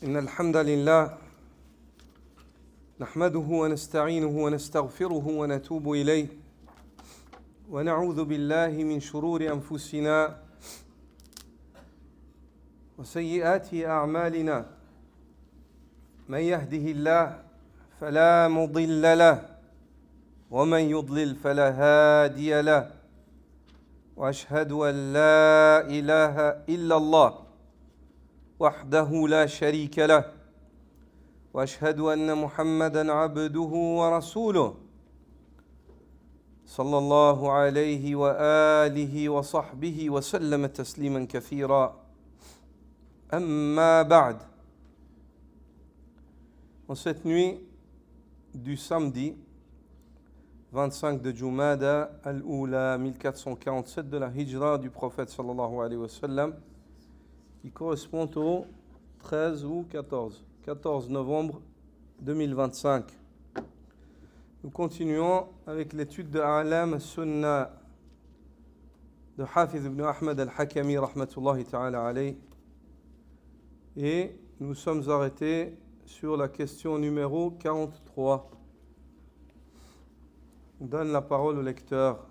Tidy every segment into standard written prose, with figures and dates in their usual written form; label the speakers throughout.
Speaker 1: إن الحمد لله نحمده ونستعينه ونستغفره ونتوب إليه ونعوذ بالله من شرور أنفسنا وسيئات أعمالنا من يهده الله فلا مضل له ومن يضلل فلا هادي له وأشهد أن لا إله إلا الله وحده لا شريك له وأشهد أن محمدًا عبده ورسوله صلى الله عليه وآله وصحبه وسلم تسليما كثيرا أما بعد. En cette nuit du samedi 25 de Jumada al-Oula 1447 de la Hijra du prophète sallallahu alayhi wa sallam, qui correspond au 13 ou 14 novembre 2025. Nous continuons avec l'étude de A'lam Sunnah de Hafiz ibn Ahmad al-Hakami rahmatullahi ta'ala alayh, et nous sommes arrêtés sur la question numéro 43. Je donne la parole au lecteur.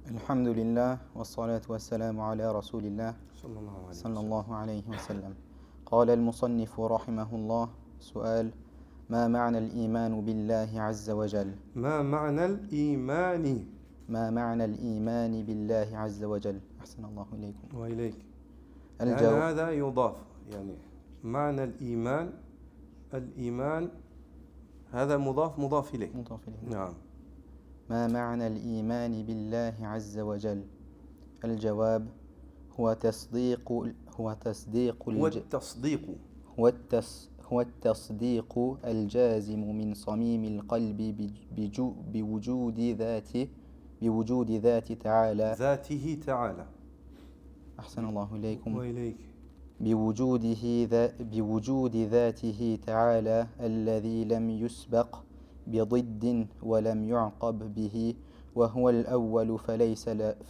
Speaker 2: Alhamdulillah wa salatu wa salam ala rasulillah sallallahu alayhi wa sallam. قال المصنف رحمه الله سؤال: ما معنى الإيمان بالله عز وجل؟
Speaker 1: ما معنى الإيمان؟
Speaker 2: ما معنى الإيمان بالله عز وجل؟ أحسن الله إليكم.
Speaker 1: وإليك.
Speaker 2: الجواب
Speaker 1: هذا يضاف، يعني معنى الإيمان، الإيمان هذا مضاف إليه. نعم.
Speaker 2: ما معنى الإيمان بالله عز وجل؟ الجواب: هو التصديق الجازم من صميم القلب بوجود ذاته تعالى. أحسن الله إليكم.
Speaker 1: وإليك.
Speaker 2: بوجود ذاته تعالى الذي لم يسبق بضد ولم يعقب به، وهو الأول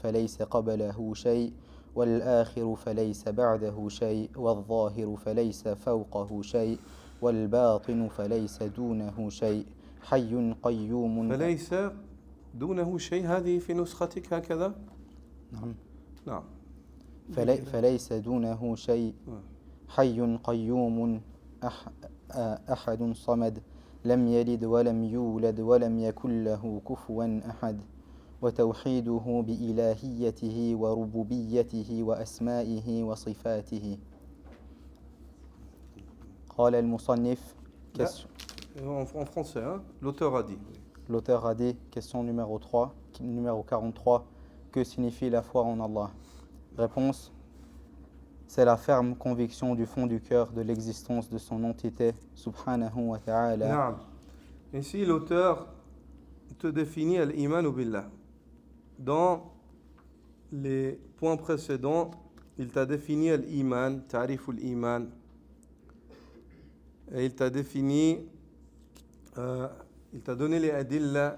Speaker 2: فليس قبله شيء، والآخر فليس بعده شيء، والظاهر فليس فوقه شيء، والباطن فليس دونه شيء، حي قيوم.
Speaker 1: فليس دونه شيء، هذه في نسختك هكذا؟ نعم.
Speaker 2: فليس دونه شيء، حي قيوم، أحد صمد، لم يلد ولم يولد ولم يكن له كفوا أحد، وتوحيده بإلهيته وربوبيته وأسمائه وصفاته. قال المصنف.
Speaker 1: En français, hein? L'auteur a dit.
Speaker 2: L'auteur a dit, question numéro 43, que signifie la foi en Allah? Réponse: c'est la ferme conviction du fond du cœur de l'existence de son entité, subhanahu wa ta'ala.
Speaker 1: Naam. Ici, l'auteur te définit al-iman billah. Dans les points précédents, il t'a défini al-iman, ta'rif al-iman. Et il t'a défini, il t'a donné les adilla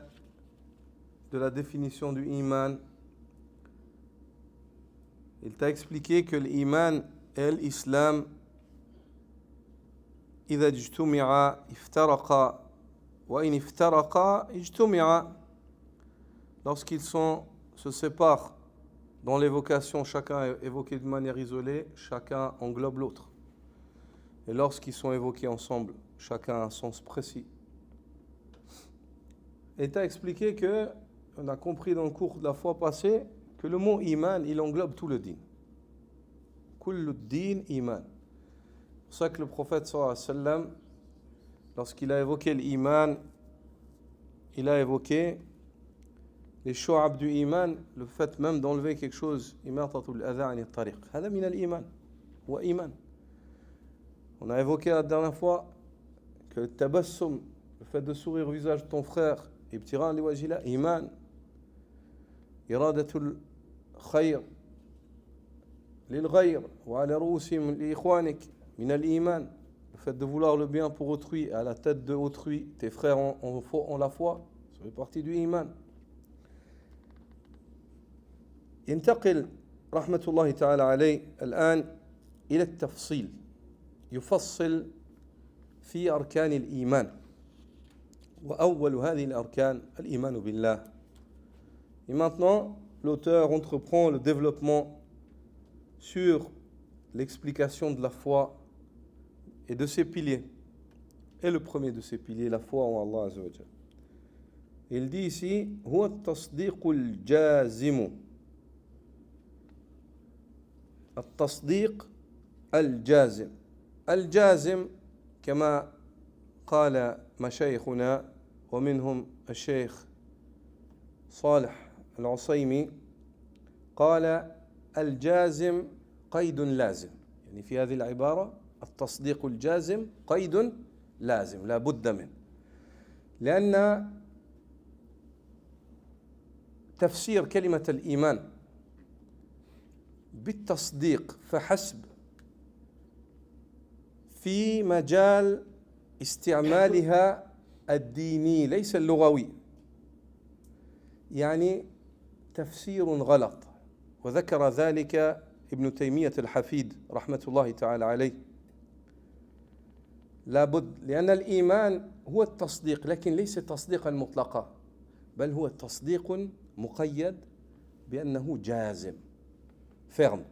Speaker 1: de la définition du iman. Il t'a expliqué que l'iman et l'islam, إذا اجتمعا افترقا وإن افترقا اجتمعا. Lorsqu'ils se séparent dans l'évocation, chacun est évoqué de manière isolée, chacun englobe l'autre. Et lorsqu'ils sont évoqués ensemble, chacun a un sens précis. Et tu as expliqué que, on a compris dans le cours de la fois passée, que le mot iman, il englobe tout le din. Kullu din iman. C'est pour ça que le prophète sallallahu alayhi wa sallam, lorsqu'il a évoqué l'iman, il a évoqué les shu'ab du iman, le fait même d'enlever quelque chose, imatatul adha ani tariq. Hada min al-iman, wa iman. On a évoqué la dernière fois que le tabassum, le fait de sourire au visage de ton frère, ibtiran li wajhillah, iman. Iradatul khayr lil ghayr wa ala ru'usihim li ikhwanik min al-iman. Le fait de vouloir le bien pour autrui, à la tête de autrui, tes frères ont la foi, ça fait partie du iman. ينتقل رحمة الله تعالى عليه الآن إلى التفصيل. يفصل في أركان الإيمان وأول هذه الأركان الإيمان بالله. Et maintenant, l'auteur entreprend le développement sur l'explication de la foi et de ses piliers. Et le premier de ces piliers, la foi en Allah Azza wa Jal. Il dit ici هو التصديق الجازم. التصديق الجازم. الجازم كما قال مشايخنا ومنهم الشيخ صالح العصيمي قال الجازم قيد لازم. يعني في هذه العبارة التصديق الجازم قيد لازم لا بد منه. لأن تفسير كلمة الإيمان بالتصديق فحسب في مجال استعمالها الديني ليس اللغوي، يعني تفسير غلط. وذكر ذلك ابن تيمية الحفيد رحمة الله تعالى عليه. لابد، لأن الإيمان هو التصديق، لكن ليس تصديقا مطلقا، بل هو تصديق مقيد بأنه جازم ferme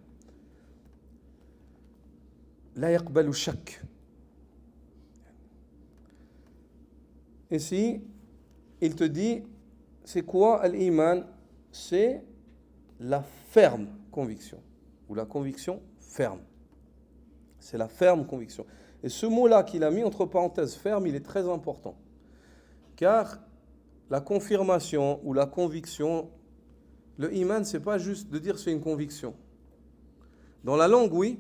Speaker 1: لا يقبل الشك. Ici, il te dit, c'est quoi l'iman? C'est la ferme conviction, ou la conviction ferme. C'est la ferme conviction. Et ce mot-là qu'il a mis entre parenthèses ferme, il est très important. Car la confirmation ou la conviction, le iman, c'est pas juste de dire c'est une conviction. Dans la langue, oui,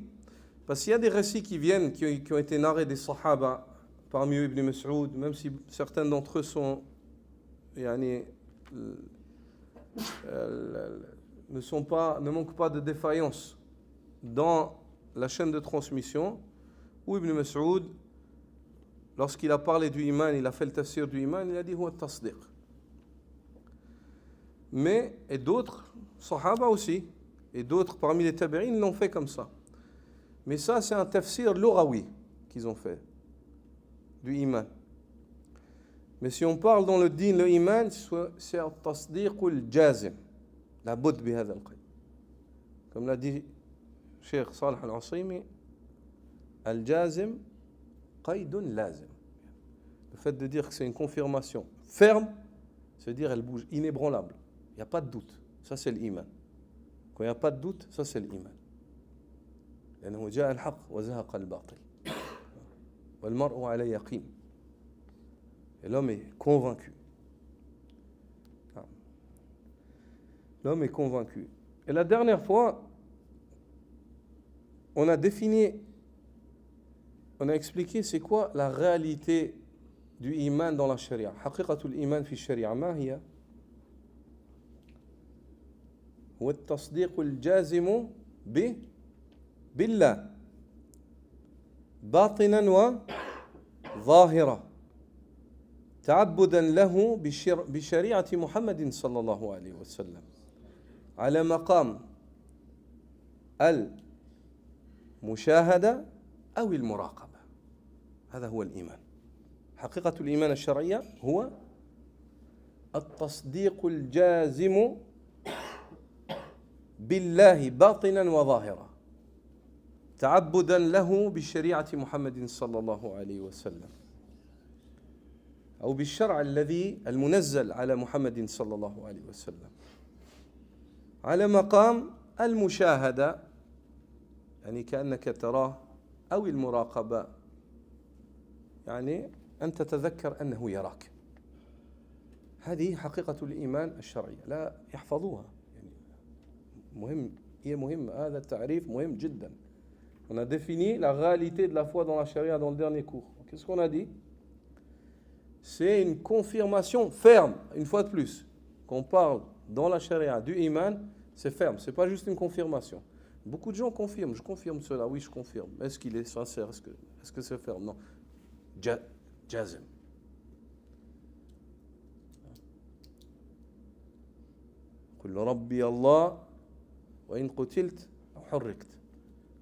Speaker 1: parce qu'il y a des récits qui viennent, qui ont été narrés des sahaba, parmi eux Ibn Mas'ud, même si certains d'entre eux sont, ne manquent pas de défaillance dans la chaîne de transmission, où Ibn Mas'ud, lorsqu'il a parlé du iman, il a fait le tafsir du iman, il a dit huwa tasdiq. Mais, et d'autres, sahaba aussi, et d'autres parmi les tabi'in l'ont fait comme ça. Mais ça, c'est un tafsir lughawi qu'ils ont fait du iman. Mais si on parle dans le din, le iman, c'est un tasdiq al-jazim. La bud bi hadha al-qayd. Comme l'a dit Cheikh Salih al-Usaymi, al-jazim qaydun lazim. Le fait de dire que c'est une confirmation ferme, c'est dire elle bouge, inébranlable. Il n'y a pas de doute. Ça, c'est l'iman. Quand il n'y a pas de doute, ça, c'est l'iman. لأنه جاء الحق وزهق الباطل والمرء على يقين. Et l'homme est convaincu. L'homme est convaincu. Et la dernière fois, on a expliqué c'est quoi la réalité du iman dans la sharia. حقيقة الإيمان في الشريعة ما هي؟ هو التصديق الجازم بالله باطنا وظاهرا تعبدا له بشريعة محمد صلى الله عليه وسلم على مقام المشاهدة أو المراقبة. هذا هو الإيمان. حقيقة الإيمان الشرعية هو التصديق الجازم بالله باطنا وظاهرا تعبدا له بشريعة محمد صلى الله عليه وسلم أو بالشرع الذي المنزل على محمد صلى الله عليه وسلم على مقام المشاهدة، يعني كأنك تراه، أو المراقبة، يعني أن تتذكر أنه يراك. هذه حقيقة الإيمان الشرعية، لا يحفظوها. يعني هي مهمة، هذا التعريف مهم جدا. On a défini la réalité de la foi dans la charia dans le dernier cours. Qu'est-ce qu'on a dit? C'est une confirmation ferme, une fois de plus. Quand on parle dans la charia du iman, c'est ferme, c'est pas juste une confirmation. Beaucoup de gens confirment, je confirme cela, oui je confirme. Est-ce qu'il est sincère? Est-ce que c'est ferme? Non. Jazm. قل ربي الله وإن قتلت أو حرقت.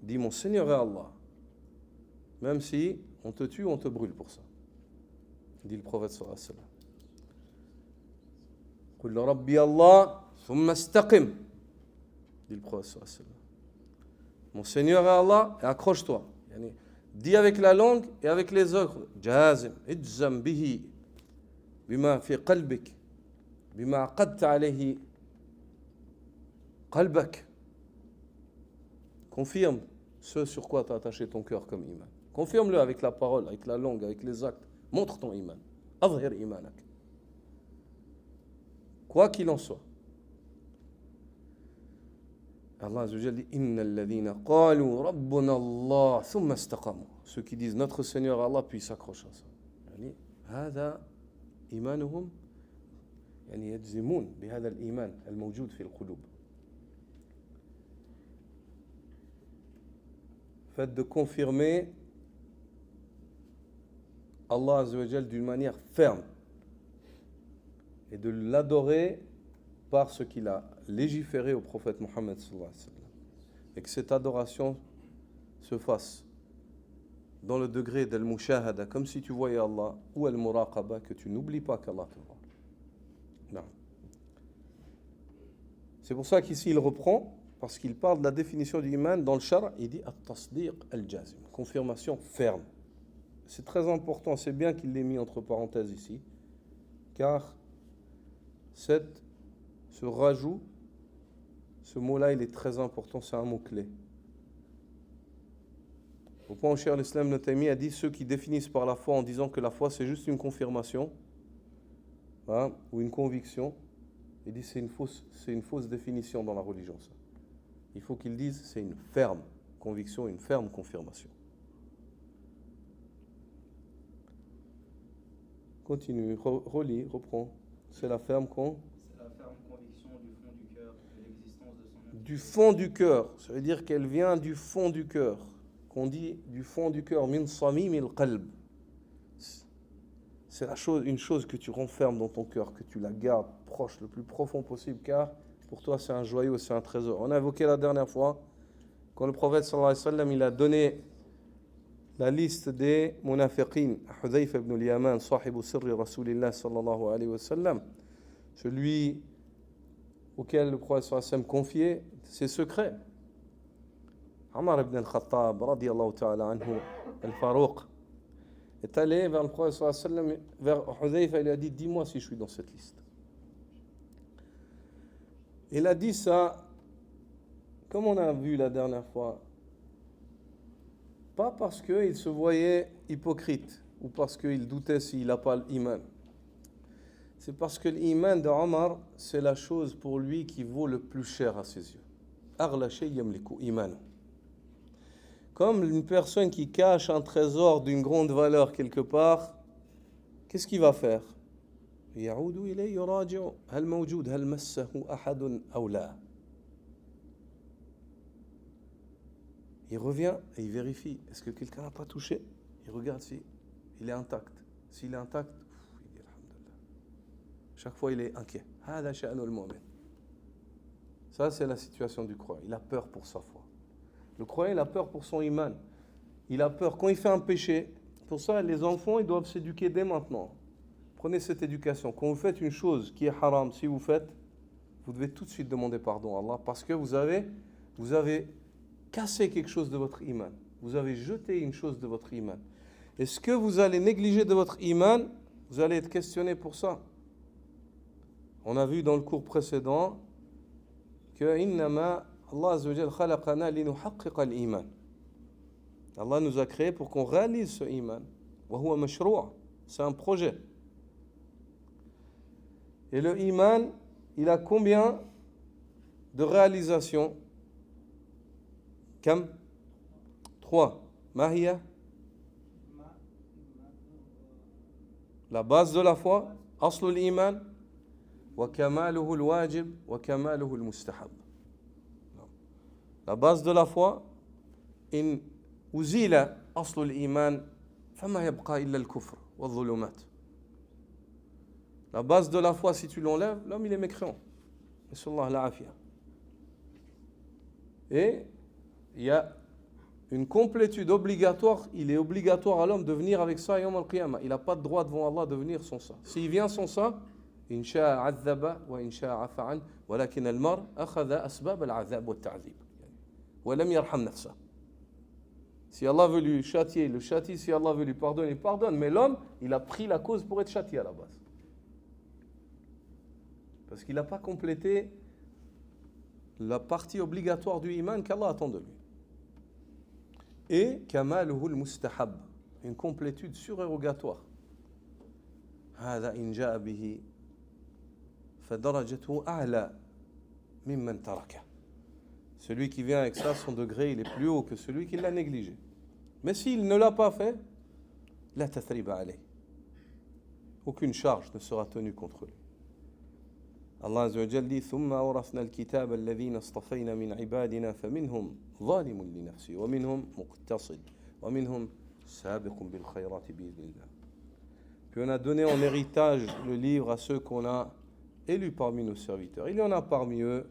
Speaker 1: Dis mon Seigneur est Allah. Même si on te tue, on te brûle pour ça. Dit le prophète sallallahu alayhi wa sallam. Qul rabbi Allah, thumma istaqim. Dit le prophète sallallahu alayhi wa sallam. Mon Seigneur est Allah, et accroche-toi. Dis avec la langue et avec les autres. Jazim, ijzam bihi, bima fi qalbik, bima aqadta alayhi qalbak. Confirme ce sur quoi tu as attaché ton cœur comme iman. Confirme-le avec la parole, avec la langue, avec les actes. Montre ton iman. Adhir imanak. Quoi qu'il en soit. Allah Azza wa Jalla dit Innal ladhina qalu rabbuna Allah thumma istaqamu. Ceux qui disent notre Seigneur Allah puis s'accrochent à ça. يعني هذا إيمانهم يعني يجزمون بهذا الإيمان الموجود في القلوب. Fait de confirmer Allah Azza wa Jalla d'une manière ferme et de l'adorer par ce qu'il a légiféré au prophète Mohammed sallallahu alayhi wa sallam. Et que cette adoration se fasse dans le degré d'al-mushahada, comme si tu voyais Allah, ou al-muraqaba, que tu n'oublies pas qu'Allah te voit. Non. C'est pour ça qu'ici il reprend, parce qu'il parle de la définition du iman dans le shar', il dit at-tasdiq al-jazim, confirmation ferme. C'est très important, c'est bien qu'il l'ait mis entre parenthèses ici, car ce rajout, ce mot-là, il est très important, c'est un mot-clé. Au point où Cheikh al-Islam Ibn Taymiyyah a dit ceux qui définissent par la foi en disant que la foi c'est juste une confirmation ou une conviction, il dit c'est une fausse définition dans la religion. Ça. Il faut qu'ils disent c'est une ferme conviction, une ferme confirmation. Continue, relis, reprends. C'est la ferme conviction du fond du cœur de l'existence de son être. Du fond du cœur, ça veut dire qu'elle vient du fond du cœur. Qu'on dit du fond du cœur, min samim il qalb. C'est une chose que tu renfermes dans ton cœur, que tu la gardes proche, le plus profond possible, car pour toi c'est un joyau, c'est un trésor. On a évoqué la dernière fois, quand le prophète sallallahu alayhi wa sallam, il a donné la liste des munafiqin, Hudhayfa ibn al-Yaman, sahibu sirri Rasulillah sallallahu alayhi wa sallam, celui auquel le prophète sallallahu alayhi wa sallam confiait ses secrets. Omar ibn al-Khattab, radiyallahu ta'ala anhu, al-Farouq, est allé vers le prophète sallallahu alayhi wa sallam, vers Hudhayfa, il a dit dis-moi si je suis dans cette liste. Il a dit ça, comme on a vu la dernière fois, pas parce qu'il se voyait hypocrite ou parce qu'il doutait s'il n'a pas l'iman. C'est parce que l'iman de Omar, c'est la chose pour lui qui vaut le plus cher à ses yeux. Aghla shay yamliku iman. Comme une personne qui cache un trésor d'une grande valeur quelque part, qu'est-ce qu'il va faire? يعود إليه يراجع هل موجود هل مسه أحد أو لا. Il revient et il vérifie. Est-ce que quelqu'un n'a pas touché? Il regarde si il est intact. S'il est intact, il dit alhamdulillah. Chaque fois, il est inquiet. هذا شأن المؤمن. Ça, c'est la situation du croyant. Il a peur pour sa foi. Le croyant, il a peur pour son iman. Il a peur quand il fait un péché. Pour ça, les enfants, ils doivent s'éduquer dès maintenant. Prenez cette éducation. Quand vous faites une chose qui est haram, si vous faites, vous devez tout de suite demander pardon à Allah parce que vous avez cassé quelque chose de votre iman. Vous avez jeté une chose de votre iman. Est-ce que vous allez négliger de votre iman? Vous allez être questionné pour ça. On a vu dans le cours précédent que innama Allah Azza wa Jalla khalaqana linuhaqqiqa al-iman. Allah nous a créés pour qu'on réalise ce iman. Wa huwa mashrou'. C'est un projet. Et le iman, il a combien de réalisations? Kam? 3. Mahia? La base de la foi, aslu l'iman, wa kamaluhu al-wajib, wa kamaluhu al-mustahab. La base de la foi, in uzila aslu l'iman, fama yabqa illa al-kufr wa al-dhulumat. La base de la foi, si tu l'enlèves, l'homme il est mécréant. Et il y a une complétude obligatoire, il est obligatoire à l'homme de venir avec ça yawm al-qiyamah. Il n'a pas de droit devant Allah de venir sans ça. S'il vient sans ça, إن شاء عذب وإن شاء عفى عنه ولكن المرء أخذ أسباب العذاب والتعذيب ولم يرحم نفسه. Si Allah veut lui châtier, il le châtie. Si Allah veut lui pardonner, il pardonne. Mais l'homme, il a pris la cause pour être châtié à la base. Parce qu'il n'a pas complété la partie obligatoire du iman qu'Allah attend de lui. Et kamaluhu al-mustahab, une complétude surérogatoire. هذا إن جاء به فدرجته أعلى ممن تركه. Celui qui vient avec ça, son degré, il est plus haut que celui qui l'a négligé. Mais s'il ne l'a pas fait, la tathriba alayh. Aucune charge ne sera tenue contre lui. Allah Azza wa Jalla dit ثم أورثنا الكتاب الذين اصطفينا من عبادنا فمنهم ظالم لنفسه ومنهم مقتصد ومنهم سابق بالخيرات بإذن الله. Puis on a donné en héritage le livre à ceux qu'on a élus parmi nos serviteurs. Il y en a parmi eux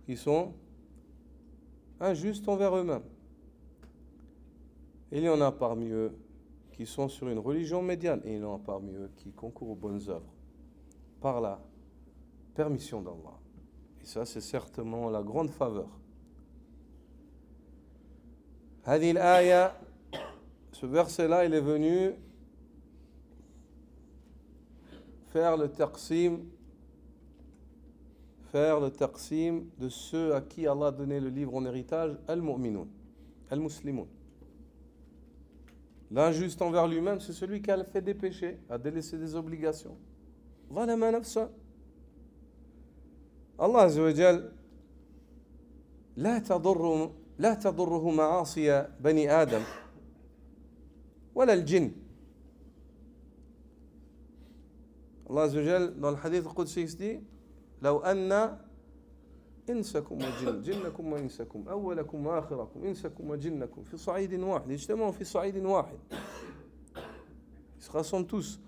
Speaker 1: qui sont injustes envers eux-mêmes. Il y en a parmi eux qui sont sur une religion médiane. Et il y en a parmi eux qui concourent aux bonnes œuvres par la permission d'Allah. Et ça, c'est certainement la grande faveur. هذه الآية, ce verset-là, il est venu faire le taqsim de ceux à qui Allah a donné le livre en héritage, al-mu'minun, al-muslimoun. L'injuste envers lui-même, c'est celui qui a fait des péchés, a délaissé des obligations. Zalama nafsa. Allah Azza wa Jal, لا تضره معاصي بني آدم ولا الجن. Allah Azza wa Jal, dans le hadith al-Qudsi, il dit لو أن إنسكم وجن جنكم وإنسكم أولكم وآخركم إنسكم وجنكم في صعيد واحد اجتمعوا في صعيد واحد. Ils se rassemblent tous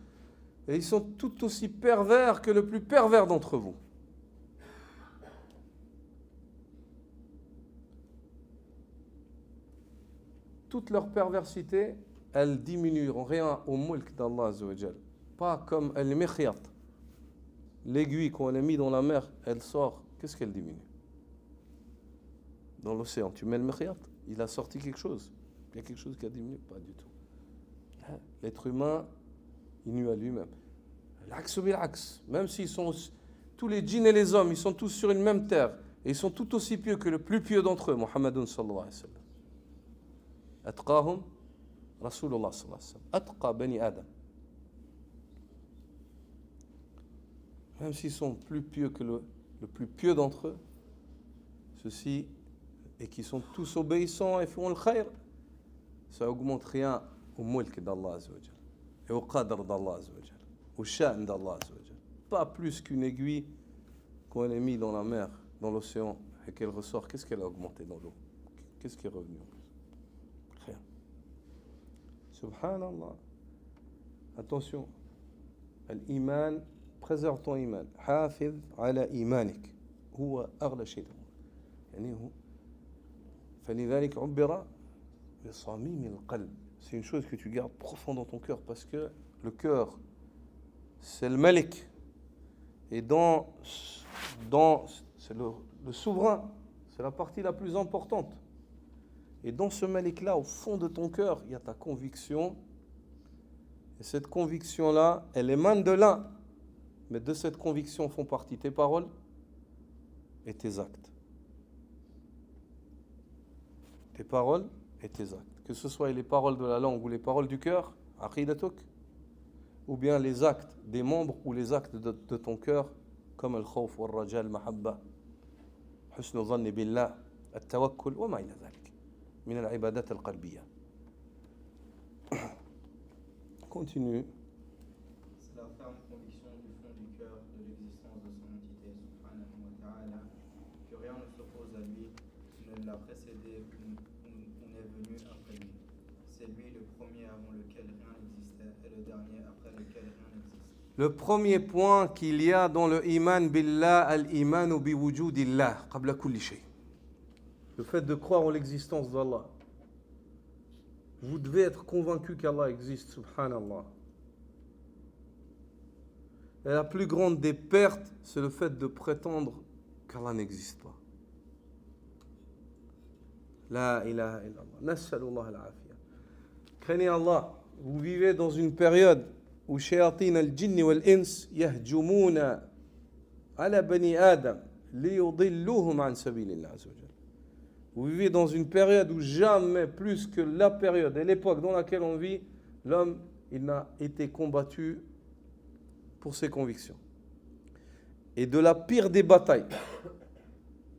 Speaker 1: et ils sont tout aussi pervers que le plus pervers d'entre vous. Toute leur perversité, elle diminueront rien au mulk d'Allah Azza wa Jal. Pas comme al-mikhyat. L'aiguille, quand elle est mise dans la mer, elle sort. Qu'est-ce qu'elle diminue? Dans l'océan, tu mets le mikhyat, il a sorti quelque chose. Il y a quelque chose qui a diminué? Pas du tout. L'être humain, il nuit à lui-même. L'axe bil axe. Même s'ils sont tous les djinns et les hommes, ils sont tous sur une même terre. Et ils sont tout aussi pieux que le plus pieux d'entre eux, Muhammadun sallallahu alayhi wa sallam. Atqahum, Rasulullah sallallahu alayhi wa sallam. Atqa bani Adam. Même s'ils sont plus pieux que le plus pieux d'entre eux, ceux-ci, et qui sont tous obéissants et font le khayr, ça augmente rien au mulk d'Allah Azza wa Jal, et au qadr d'Allah Azza wa Jal, au sha'n d'Allah Azza wa Jal. Pas plus qu'une aiguille qu'on est mise dans la mer, dans l'océan, et qu'elle ressort. Qu'est-ce qu'elle a augmenté dans l'eau? Qu'est-ce qui est revenu en plus? Rien. Subhanallah. Attention. Al-iman, préserve ton iman. Hafidh ala imanik. هو أغلى شيء. يعني هو فلذلك عبر بصميم القلب. C'est une chose que tu gardes profond dans ton cœur parce que le cœur, c'est le malik. Et c'est le souverain. C'est la partie la plus importante. Et dans ce malik-là, au fond de ton cœur, il y a ta conviction. Et cette conviction-là, elle émane de là. Mais de cette conviction font partie tes paroles et tes actes. Tes paroles et tes actes. Que ce soit les paroles de la langue ou les paroles du cœur, aqidatuk, ou bien les actes des membres ou les actes de ton cœur, comme le khawf, le raja, le mahabba, husn dhanni billah, le tawakkul, wa ma ila dhalik, min al-ibadat al-qalbiyya. Continue.
Speaker 2: C'est la ferme conviction du fond du cœur de l'existence de son entité, subhanahu wa ta'ala, que rien ne s'oppose à lui, ne l'a précédé ou n'est venu après lui. C'est lui le premier avant lequel rien n'existait et le dernier après lequel rien n'existe.
Speaker 1: Le premier point qu'il y a dans le iman billah, al-imanu bi wujudillah, qabla kulli shay. Le fait de croire en l'existence d'Allah. Vous devez être convaincu qu'Allah existe, subhanallah. Et la plus grande des pertes, c'est le fait de prétendre qu'Allah n'existe pas. La ilaha illallah. Nas'alullah al-afiyah. Craignez Allah. Vous vivez dans une période où shayatin al-jinn wal-ins yahjumuna ala bani Adam liyudilluhum an sabilillah azza wa jalla. Vous vivez dans une période où jamais plus que la période et l'époque dans laquelle on vit, l'homme, il n'a été combattu pour ses convictions. Et de la pire des batailles,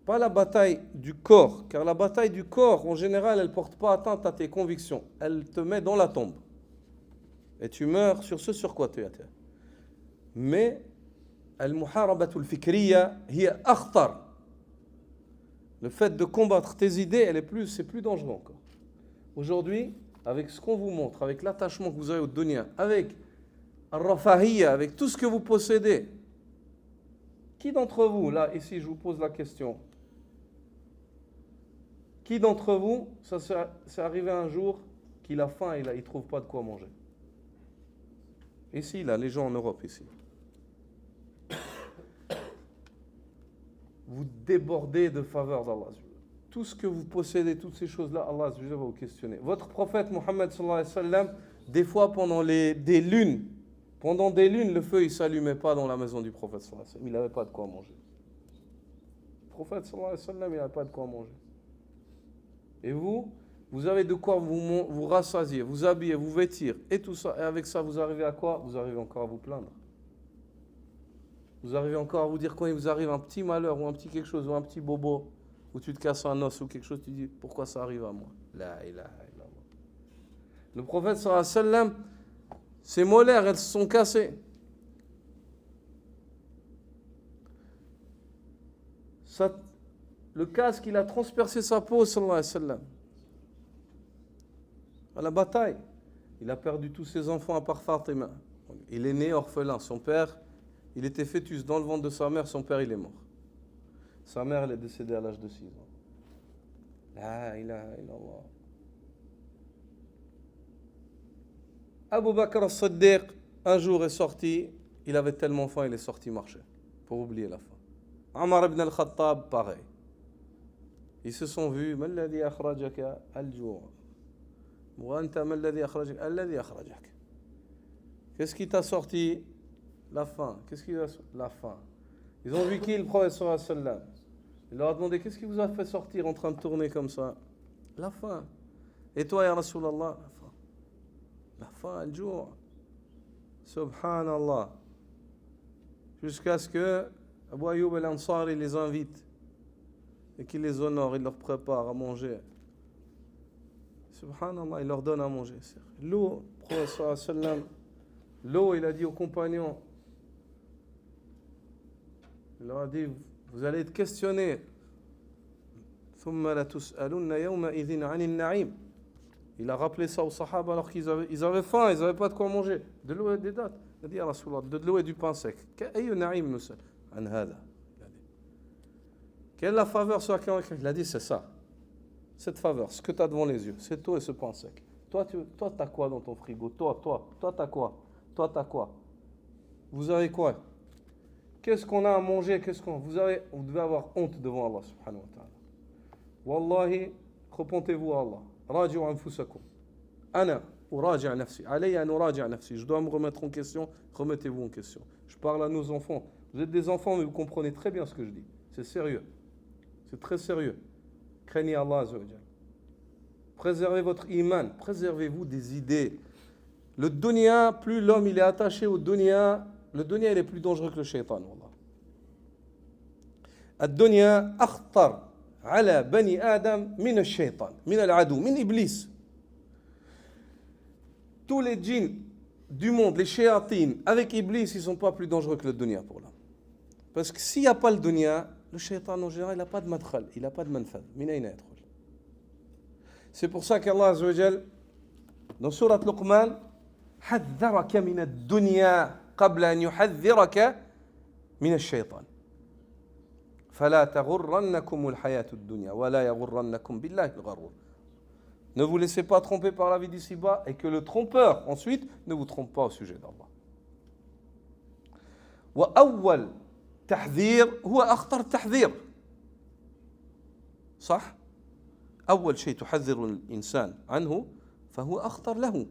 Speaker 1: pas la bataille du corps, car la bataille du corps, en général, elle ne porte pas atteinte à tes convictions. Elle te met dans la tombe. Et tu meurs sur ce sur quoi tu es. Mais, al-muharabatul fikriya hiya akhtar. Le fait de combattre tes idées, c'est plus dangereux encore. Aujourd'hui, avec ce qu'on vous montre, avec l'attachement que vous avez au dunya, avec al-rafahiyya, avec tout ce que vous possédez, qui d'entre vous, là, ici, je vous pose la question, qui d'entre vous, ça c'est arrivé un jour qu'il a faim et il ne trouve pas de quoi manger? Ici, là, les gens en Europe, ici. Vous débordez de faveur d'Allah. Tout ce que vous possédez, toutes ces choses-là, Allah va vous questionner. Votre prophète Mohammed sallallahu alayhi wa sallam, des fois pendant des lunes, le feu ne s'allumait pas dans la maison du prophète sallallahu alayhi wa sallam. Il n'avait pas de quoi manger. Le prophète sallallahu alayhi wa sallam, il n'avait pas de quoi manger. Et vous avez de quoi vous rassasier, vous habiller, vous vêtir, et tout ça. Et avec ça, vous arrivez à quoi? Vous arrivez encore à vous plaindre. Vous arrivez encore à vous dire quand il vous arrive un petit malheur ou un petit quelque chose ou un petit bobo ou tu te casses un os ou quelque chose, tu dis pourquoi ça arrive à moi? La ilaha illallah. Le prophète sallallahu alayhi wa sallam, ses molaires, elles se sont cassées. Le casque, il a transpercé sa peau, sallallahu alayhi wa sallam. À la bataille, il a perdu tous ses enfants à part Fatima. Il est né orphelin. Son père, il était fœtus dans le ventre de sa mère, son père il est mort. Sa mère elle est décédée à l'âge de 6 ans. La ilaha illallah. Abu Bakr as-Siddiq, un jour est sorti, il avait tellement faim, il est sorti marcher, pour oublier la faim. Omar ibn al-Khattab, pareil. Ils se sont vus, ما الذي أخرجك الجوع وأنت ما الذي أخرجك الذي أخرجك. Qu'est-ce qui t'a sorti? La faim. Qu'est-ce qui a la faim? Ils ont vu qui, le prophète sallallahu alayhi wa sallam? Il leur a demandé qu'est-ce qui vous a fait sortir en train de tourner comme ça? La faim. Et toi, ya Rasulallah? La faim. La faim, al-jour. Subhanallah. Jusqu'à ce que Abu Ayyub al-Ansari les invite et qu'il les honore, il leur prépare à manger. Subhanallah, il leur donne à manger. L'eau, le prophète sallallahu alayhi wa sallam, l'eau, il a dit aux compagnons, il leur a dit, vous allez être questionnés. Il a rappelé ça aux sahaba alors qu'ils avaient faim, ils n'avaient pas de quoi manger. De l'eau et des dattes. Il a dit à Rasulallah, de l'eau et du pain sec. Quelle est la faveur sur laquelle il a dit, c'est ça. Cette faveur, ce que tu as devant les yeux, cette eau et ce pain sec. Toi, tu as quoi dans ton frigo? Toi, tu as quoi? Toi, tu as quoi? Vous avez quoi? Qu'est-ce qu'on a à manger? Vous devez avoir honte devant Allah subhanahu wa ta'ala. Wallahi, repentez-vous à Allah. Raji'u anfusakum. Ana uraji' nafsi. Alayya an uraji' nafsi. Je dois me remettre en question. Remettez-vous en question. Je parle à nos enfants. Vous êtes des enfants, mais vous comprenez très bien ce que je dis. C'est sérieux. C'est très sérieux. Craignez Allah azza wa jalla. Préservez votre iman. Préservez-vous des idées. Le dunya, plus l'homme il est attaché au dunya, le dunya il est plus dangereux que le shaitan. الدنيا أخطر على بني آدم من الشيطان من العدو من إبليس. Tous les djinns du monde, les shayatines, avec Iblis, ils ne sont pas plus dangereux que le dunya pour l'homme. Parce que s'il n'y a pas le dunya, le shaitan en général, il n'a pas de madkhal, il n'a pas de manfad. C'est pour ça qu'Allah Azza wa Jal, dans Surat Luqman, حذرك من الدنيا قبل أن يحذرك من الشيطان فلا تغرنكم الحياة الدنيا ولا يغرنكم بالله الغرور. Ne vous laissez pas tromper par la vie d'ici-bas et que le trompeur, ensuite, ne vous trompe pas au sujet d'Allah. وأول تحذير هو أخطر تحذير صح؟ أول شيء تحذر الإنسان عنه فهو أخطر له.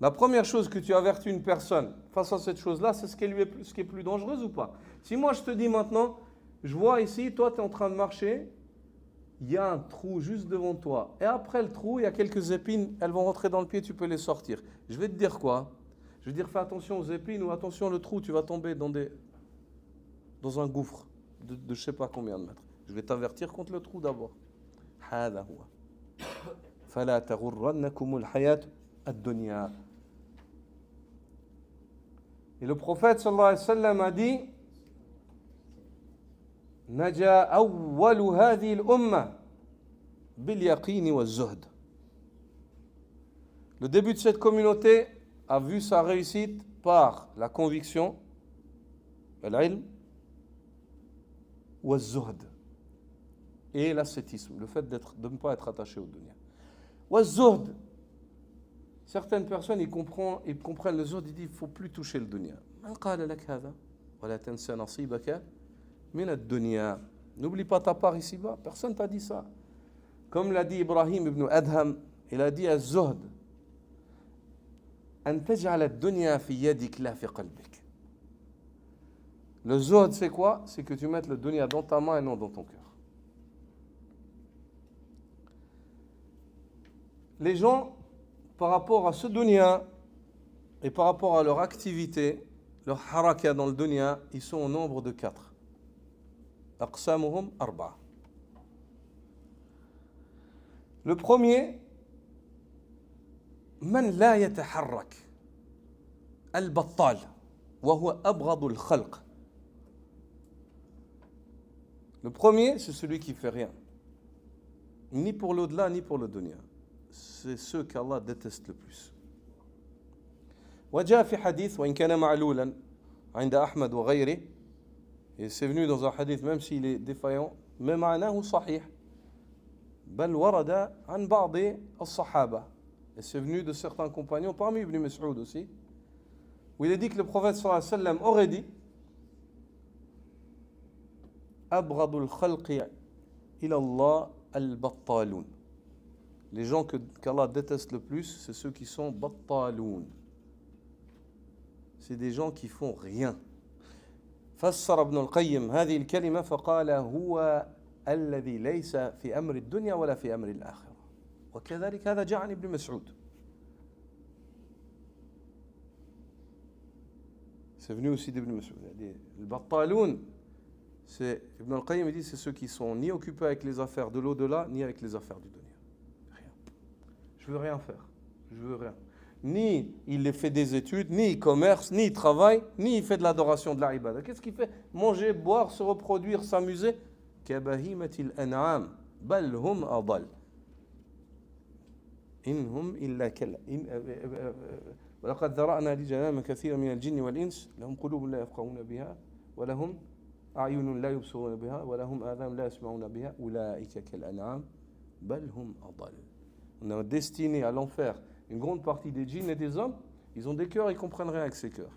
Speaker 1: La première chose que tu avertis une personne face à cette chose-là, c'est ce qui est plus dangereux ou pas? Si moi je te dis maintenant, je vois ici, toi tu es en train de marcher, il y a un trou juste devant toi. Et après le trou, il y a quelques épines, elles vont rentrer dans le pied, tu peux les sortir. Je vais te dire quoi? Je vais te dire fais attention aux épines ou attention le trou, tu vas tomber dans un gouffre de je ne sais pas combien de mètres. Je vais t'avertir contre le trou d'abord. هذا هو. فلا تغرنكم الحياة الدنيا. Et le prophète sallallahu alayhi wa sallam a dit نجا أول هذه الأمة باليقين والزهد. Le début de cette communauté a vu sa réussite par la conviction, l'ilm, والزهد, et l'ascétisme, le fait de ne pas être attaché au dunya. والزهد, certaines personnes ils comprennent le zuhd, ils disent il ne faut plus toucher le dunya. من قال لك هذا ولا تنسى نصيبك من الدنيا. N'oublie pas ta part ici-bas. Personne ne t'a dit ça. Comme l'a dit Ibrahim ibn Adham, il a dit الزهد أن تجعل الدنيا في يدك لا في قلبك. Le zuhd c'est quoi? C'est que tu mettes le dunya dans ta main et non dans ton cœur. Les gens, par rapport à ce dunya et par rapport à leur activité, leur haraka dans le dunya, ils sont au nombre de 4. أقسامهم 4. Le premier, من لا يتحرك البطال وهو أبغض الخلق. Le premier, c'est celui qui ne fait rien, ni pour l'au-delà, ni pour le dunya. C'est ceux qu'Allah déteste le plus. وجاء في حديث وإن كان معلولا عند أحمد وغيره, et c'est venu dans un hadith même s'il est défaillant, mais معناه صحيح بل ورد عن بعض الصحابة, et c'est venu de certains compagnons parmi Ibn Mas'ud aussi, où il est dit que le prophète sallallahu alayhi wa sallam aurait dit أبغض الخلق إلى الله البطالون. Les gens qu'Allah déteste le plus, c'est ceux qui sont battaloun. C'est des gens qui font rien. فسر ابن القيم هذه الكلمة فقال هو الذي ليس في أمر الدنيا ولا في أمر الآخرة. وكذلك هذا جاء عن ابن مسعود. C'est venu aussi d'Ibn Mas'ud. Le battaloun, c'est Ibn al-Qayyim dit c'est ceux qui sont ni occupés avec les affaires de l'au-delà ni avec les affaires du dunya. Rien. Je veux rien faire. Je veux rien. Ni il fait des études, ni il commerce, ni il travaille, ni il fait de l'adoration de la ibada. Qu'est-ce qu'il fait? Manger, boire, se reproduire, s'amuser. Kabahimatil an'am, bal hum adal. إنهم إلا كلا ولقد ذرأنا لجهنم كثيرا من الجن والإنس لهم قلوب لا يفقهون بها ولهم أعين لا يبصرون بها ولهم آذان لا يسمعون بها أولئك كالأنعام بل هم أضل. On est destiné à l'enfer. Une grande partie des djinns et des hommes, ils ont des cœurs, ils comprennent rien avec ces cœurs.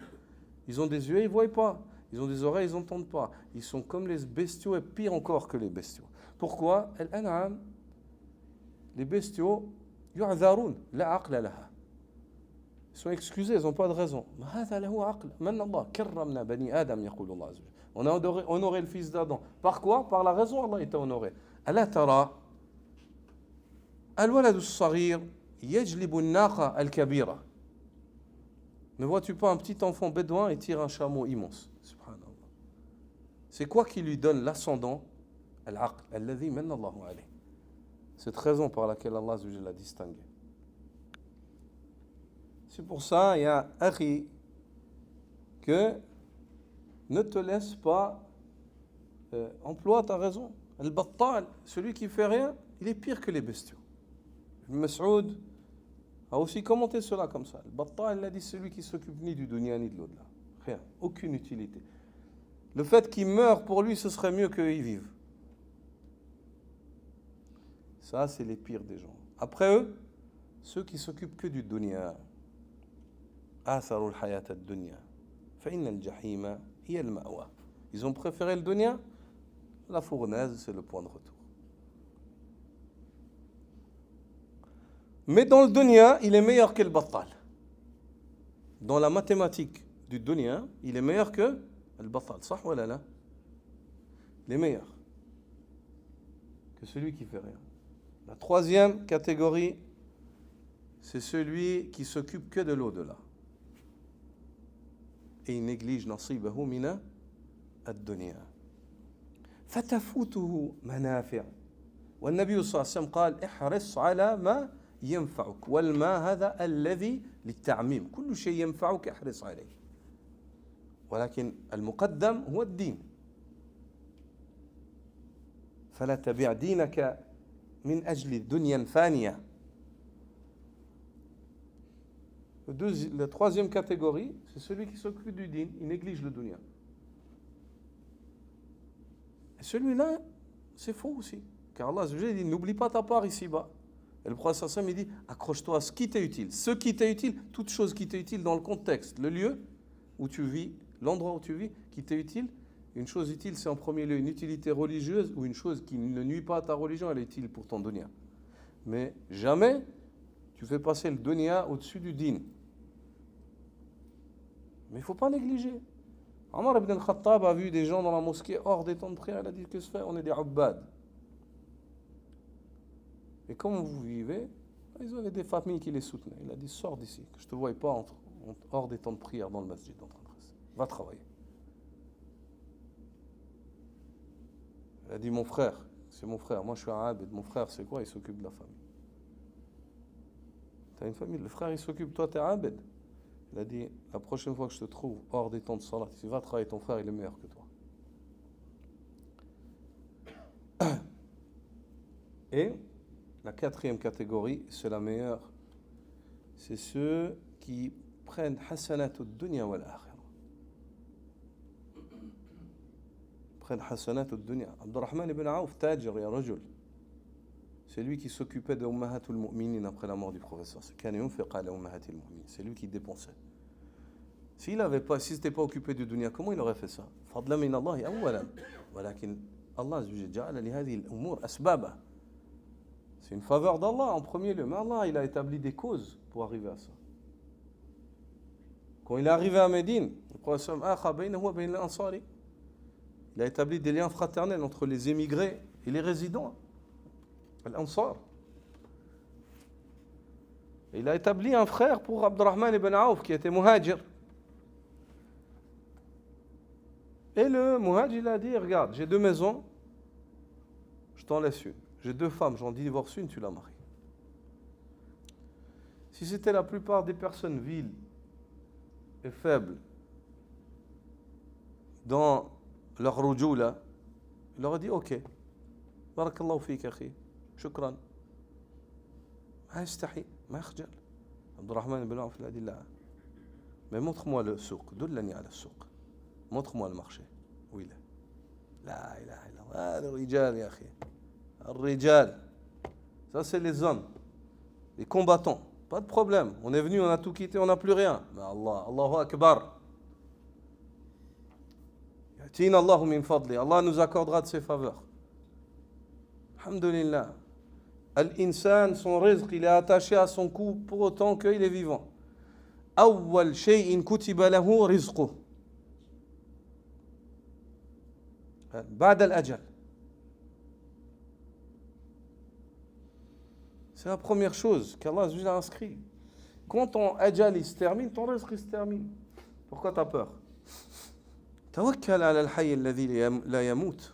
Speaker 1: Ils ont des yeux, ils voient pas. Ils ont des oreilles, ils n'entendent pas. Ils sont comme les bestiaux et pire encore que les bestiaux. Pourquoi? Al-an'am, les bestiaux, yu'adharoun, la aqla laha. Ils sont excusés, ils n'ont pas de raison. On a honoré le fils d'Adam. Par quoi? Par la raison, Allah est honoré. Ala tara al-walad as-saghir yajlibu an-naqa al-kabira. Ne vois-tu pas un petit enfant bédouin et tire un chameau immense? Subhanallah. C'est quoi qui lui donne l'ascendant? Al-aql, alladhi manna Allahu alayh. Cette raison par laquelle Allah l'a distingué. C'est pour ça, il y a Akhi, que ne te laisse pas, emploie ta raison. Al-Battal, celui qui fait rien, il est pire que les bestiaux. Mas'ud a aussi commenté cela comme ça. Al-Battal, il a dit celui qui s'occupe ni du dunya ni de l'au-delà. Rien, aucune utilité. Le fait qu'il meure, pour lui, ce serait mieux qu'il vive. Ça, c'est les pires des gens. Après eux, ceux qui s'occupent que du dunya. آثروا الحياة الدنيا فإن الجحيم هي المأوى. Ils ont préféré le dunya. La fournaise, c'est le point de retour. Mais dans le dunya, il est meilleur que le battal. Dans la mathématique du dunya, il est meilleur que le battal. صح ولا لا? Il est meilleur que celui qui fait rien. La troisième catégorie, c'est celui qui s'occupe que de l'au-delà. Et il néglige نصيبه من الدنيا. فتفوته منافع. والنبي صلى الله عليه وسلم قال احرص على ما ينفعك والما هذا الذي للتعميم كل شيء ينفعك احرص عليه ولكن المقدم هو الدين فلا تبيع دينك من أجل الدنيا فانية. La troisième catégorie, c'est celui qui s'occupe du din, il néglige le dunya. Et celui-là, c'est faux aussi. Car Allah dit, n'oublie pas ta part ici-bas. Et le prophète sallam, il dit, accroche-toi à ce qui t'est utile. Ce qui t'est utile, toute chose qui t'est utile dans le contexte, le lieu où tu vis, l'endroit où tu vis, qui t'est utile. Une chose utile, c'est en premier lieu une utilité religieuse ou une chose qui ne nuit pas à ta religion, elle est utile pour ton dunya. Mais jamais tu fais passer le dunya au-dessus du din. Mais il ne faut pas négliger. Omar ibn al-Khattab a vu des gens dans la mosquée hors des temps de prière. Il a dit, qu'est-ce que fait? On est des ubbad. Et comment vous vivez? Ils avaient des familles qui les soutenaient. Il a dit, sors d'ici, que je ne te voie pas hors des temps de prière dans le masjid. Va travailler. Il a dit, mon frère, c'est mon frère. Moi, je suis un abed. Mon frère, c'est quoi? Il s'occupe de la famille. Tu as une famille. Le frère, il s'occupe. Toi, tu es un abed. Il a dit, la prochaine fois que je te trouve hors des temps de salat, tu vas travailler, ton frère, il est meilleur que toi. Et la quatrième catégorie, c'est la meilleure, c'est ceux qui prennent hasanat ad-dunya wal akhirah. Prennent hasanat ad-dunya. Abdurrahman ibn Auf, tajir ya rajul. C'est lui qui s'occupait de ummahatul mu'minin après la mort du professeur. C'est lui qui dépensait. S'il n'était pas occupé du dunya, comment il aurait fait ça? Fadla min Allah awwalan. Walakin Allah ja'ala li hadhihi al-umur asbaba. C'est une faveur d'Allah en premier lieu. Mais Allah, il a établi des causes pour arriver à ça. Quand il est arrivé à Médine, le professeur il a établi des liens fraternels entre les émigrés et les résidents. Al-Ansar. Il a établi un frère pour Abdurrahman ibn Auf qui était muhajir. Et le muhajir, il a dit, regarde, j'ai 2 maisons, je t'en laisse une. J'ai 2 femmes, j'en divorce une, tu la maries. Si c'était la plupart des personnes viles et faibles dans leur rujula, il leur a dit, ok, barakallahu fik akhi. شكرا ما يستحي ما يخجل عبد الرحمن بن عوف a dit là mais montre-moi le souk دلني على السوق montre-moi le marché où il est لا إله إلا الله هذا الرجال يا أخي الرجال ça c'est les hommes les combattants pas de problème on est venu on a tout quitté on n'a plus rien mais Allah Allahu Akbar يأتينا الله من فضله Allah nous accordera de ses faveurs alhamdulillah. Al-insan, son rizq, il est attaché à son cou pour autant qu'il est vivant. Awwal shay'in kutiba lahu rizquh. Ba'da al-ajal. C'est la première chose qu'Allah a inscrit. Quand ton ajal il se termine, ton rizq il se termine. Pourquoi tu as peur? Tawakkal ala al-hayy alladhi la yamut.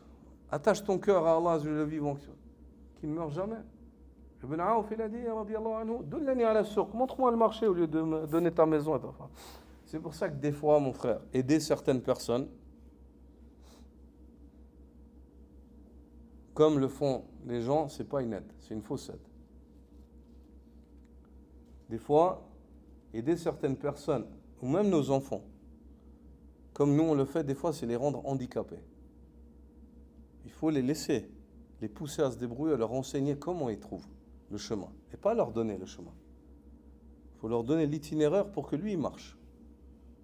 Speaker 1: Attache ton cœur à Allah, le vivant, qui ne meurt jamais. Ibn Aouf, il a dit, radiyallahu anhu, dullani ala souq, montre-moi le marché au lieu de me donner ta maison et ta femme. C'est pour ça que des fois, mon frère, aider certaines personnes, comme le font les gens, c'est pas une aide, c'est une fausse aide. Des fois, aider certaines personnes, ou même nos enfants, comme nous on le fait, des fois, c'est les rendre handicapés. Il faut les laisser, les pousser à se débrouiller, à leur enseigner comment ils trouvent. le chemin. Et pas leur donner le chemin. Il faut leur donner l'itinéraire pour que lui, il marche.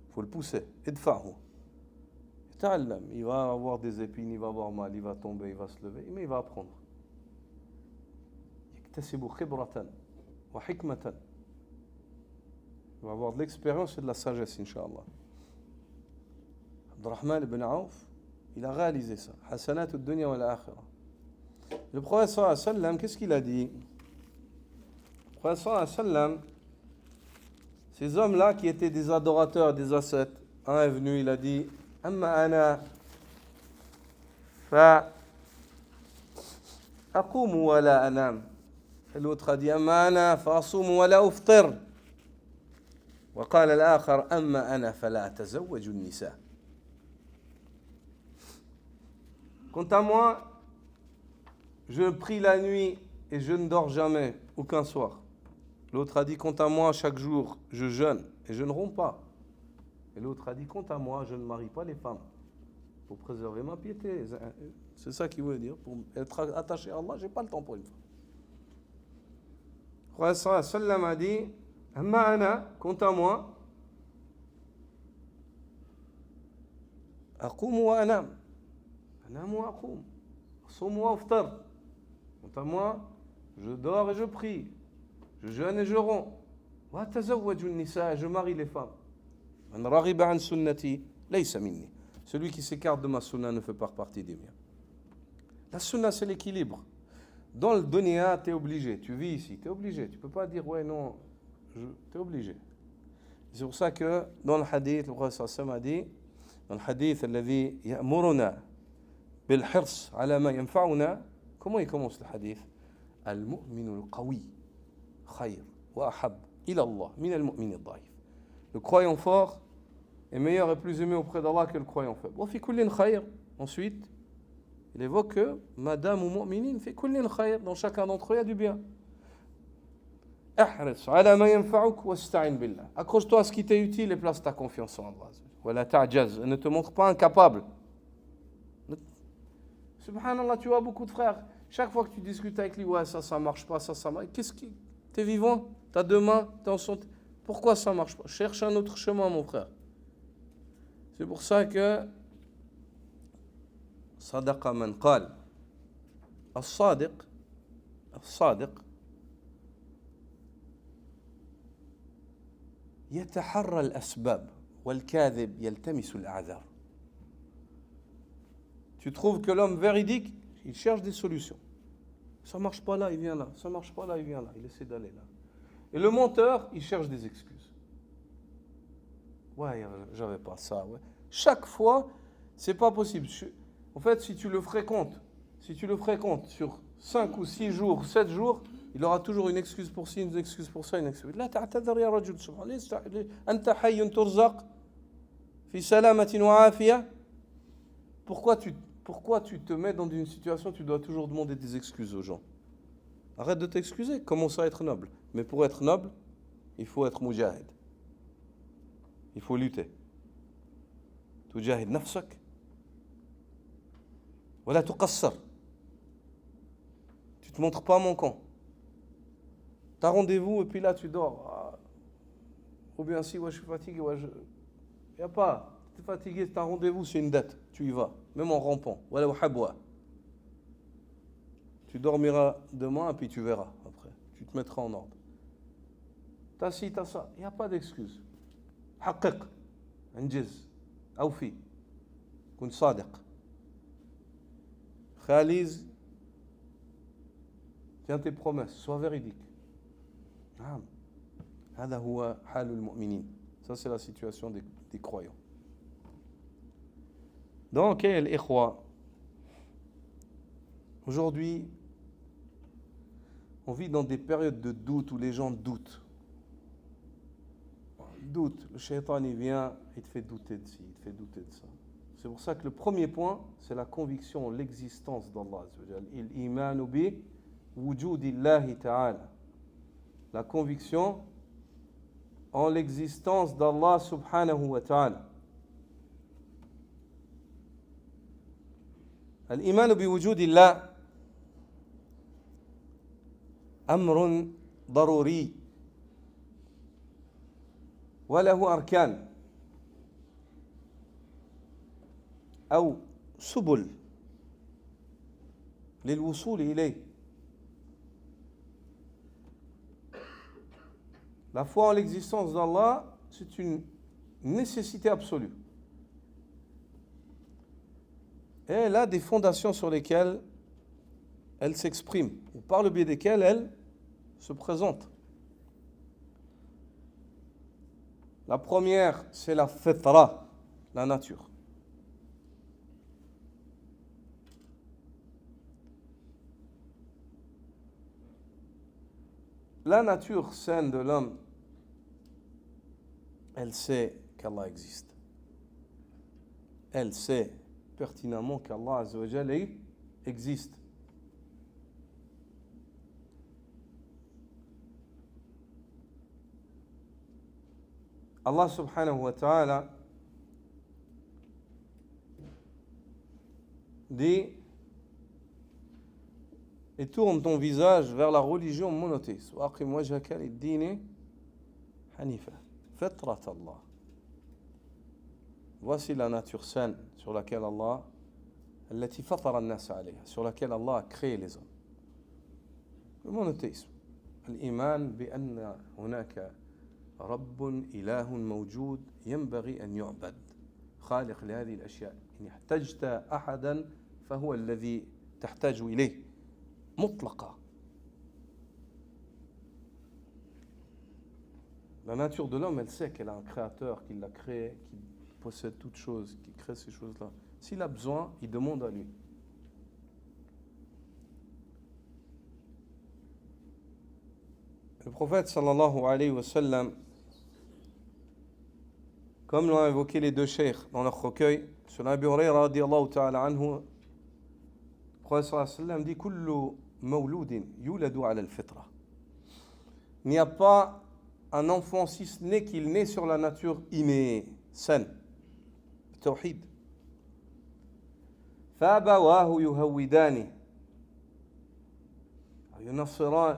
Speaker 1: Il faut le pousser. Idfa'hu. Ta'allam. Il va avoir des épines, il va avoir mal, il va tomber, il va se lever, mais il va apprendre. Yaktasibu khibratan wa hikmatan. Il va avoir de l'expérience et de la sagesse, Inch'Allah. Abdurrahman ibn Auf, il a réalisé ça. Hasanat ad-dunya wal akhirah. Le prophète sallallahu alayhi wa sallam, qu'est-ce qu'il a dit? Le prophète sallallahu alayhi wa sallam, ces hommes-là qui étaient des adorateurs, des ascètes, un est venu, il a dit Amma ana fa aqumu wa la anam. Et l'autre a dit Amma ana fa asumu wa la uftir. وقال الآخر أما أنا فلا أتزوج النساء. Quant à moi, je prie la nuit et je ne dors jamais, aucun soir. L'autre a dit, quant à moi, chaque jour, je jeûne et je ne romps pas. Et l'autre a dit, quant à moi, je ne marie pas les femmes pour préserver ma piété. C'est ça qu'il voulait dire. Pour être attaché à Allah, je n'ai pas le temps pour une femme. Le prophète sallallahu alayhi wa sallam a dit, Amma ana, quant à moi, aqumu wa anam. Anam wa aqum. Asum wa aftar. Quant à moi, je dors et je prie. Je jeûne et je romps. Wa tazawwaju an-nisa, je marie les femmes. Man raghiba an sunnati, laysa minni. Celui qui s'écarte de ma sunna ne fait pas partie des miens. La sunna, c'est l'équilibre. Dans le dunya, tu es obligé. Tu vis ici, tu es obligé. Tu ne peux pas dire, ouais, non. Tu es obligé. C'est pour ça que dans le hadith, le prophète sallallahu alayhi wa sallam a dit, dans le hadith الذي يأمرنا بالحرص على ما ينفعنا, comment il commence le hadith? المؤمن القوي خير وأحب إلى الله من المؤمن الضعيف. Le croyant fort est meilleur et plus aimé auprès d'Allah que le croyant faible. وفي كل خير. Ensuite, il évoque que madame mu'minin في كل خير, dans chacun d'entre eux il y a du bien. احرص على ما ينفعك واستعن بالله. Accroche-toi à ce qui t'est utile et place ta confiance en Allah. ولا تعجز. Ne te montre pas incapable. Subhanallah, tu vois beaucoup de frères. Chaque fois que tu discutes avec lui, ouais, ça marche pas, ça marche. Qu'est-ce qui. T'es vivant, t'as deux mains, t'es en santé. Pourquoi ça marche pas? Cherche un autre chemin, mon frère. C'est pour ça que. Sadaqa man qal. As-sadiq. As-sadiq. يتحرى الأسباب والكاذب يلتمس الأعذار. Tu trouves que l'homme véridique, il cherche des solutions. Ça marche pas là, il vient là. Ça marche pas là, il vient là. Il essaie d'aller là. Et le menteur, il cherche des excuses. Ouais, j'avais pas ça. Ouais. Chaque fois, c'est pas possible. En fait, si tu le fréquentes sur 5 ou 6 jours, 7 jours, il aura toujours une excuse pour ci, une excuse pour ça, une excuse. لا تعتذر يا رجل سبحان الله أنت حي ترزق في سلامة وعافية. Pourquoi tu te mets dans une situation où tu dois toujours demander des excuses aux gens? Arrête de t'excuser, commence à être noble. Mais pour être noble, il faut être mujahid. Il faut lutter. تجاهد نفسك ولا تقصر. Tu te montres pas manquant. T'as rendez-vous et puis là tu dors. Ou bien si ouais, je suis fatigué, ouais, y a pas. T'es fatigué, t'as rendez-vous, c'est une dette. Tu y vas, même en rampant. Voilà au habwa. Tu dormiras demain et puis tu verras après. Tu te mettras en ordre. T'as ci, t'as ça. Il n'y a pas d'excuse. حقق. انجز. أوفي. كن صادق. Réalise. Tiens tes promesses. Sois véridique. نعم. هذا هو حال المؤمنين. Ça c'est la situation des croyants. Donc, l'ikhwa, aujourd'hui, on vit dans des périodes de doute où les gens doutent. Doute, le shaitan il vient, il te fait douter de ci, il te fait douter de ça. C'est pour ça que le premier point, c'est la conviction en l'existence d'Allah. L'imanu bi wujudillahi ta'ala. La conviction en l'existence d'Allah subhanahu wa ta'ala. الإيمان بوجود الله أمر ضروري وله أركان أو سبل للوصول إليه. La foi en l'existence d'Allah, c'est une nécessité absolue. Et elle a des fondations sur lesquelles elle s'exprime, ou par le biais desquelles elle se présente. La première, c'est la fitra, la nature. La nature saine de l'homme, elle sait qu'Allah existe. Elle sait pertinemment qu'Allah Azza wa Jalla existe. Allah subhanahu wa ta'ala dit et tourne ton visage vers la religion monothéiste. وَأَقِمْ وَجْهَكَ لِلدِّينِ حَنِيفًا فِطْرَةَ اللَّهِ. Voici la nature saine sur laquelle Allah التي فطر الناس عليها, sur laquelle Allah a créé les hommes. Le monothéisme. الإيمان بأن هناك رب إله موجود ينبغي أن يعبد خالق لهذه الأشياء. إن احتجت أحدا فهو الذي تحتاج إليه مطلقا. La nature de l'homme, elle sait qu'elle a un créateur qui l'a créé, qui possède toutes choses, qui crée ces choses-là. S'il a besoin, il demande à lui. Le prophète sallallahu alayhi wa sallam, comme l'ont évoqué les deux cheikhs dans leur recueil, sur Abu Hurayra radiyallahu ta'ala anhu, le prophète sallallahu alayhi wa sallam dit kullu mawludin yuladu ala al-fitra. Il n'y a pas un enfant si ce n'est qu'il naît sur la nature innée, saine, tawhid. فأبواه يهودانه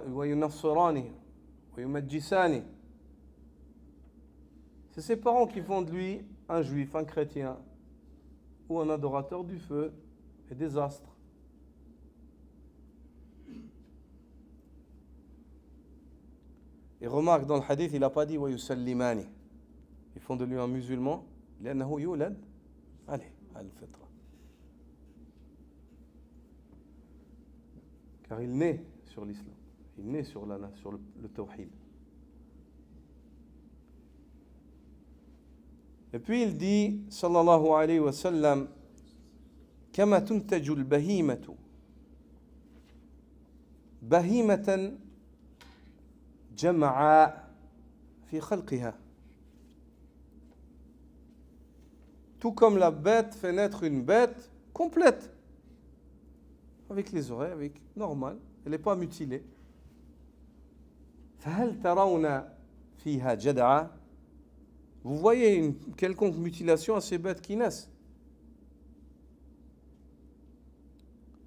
Speaker 1: وينصرانه ويمجسانه. C'est ses parents qui font de lui un juif, un chrétien ou un adorateur du feu et des astres. Et remarque, dans le hadith, il n'a pas dit وَيُسَلِّمَانِ. Ils font de lui un musulman. لأنه يولد عليه الفطرة. Car il naît sur l'islam. Il naît sur le tawhid. Et puis il dit, sallallahu alayhi wa sallam, كما تنتج البهيمة بهيمة جمعاء في خلقها. Tout comme la bête fait naître une bête complète, avec les oreilles, avec normal, elle n'est pas mutilée. فهل ترون فيها جدعا. Vous voyez une quelconque mutilation à ces bêtes qui naissent,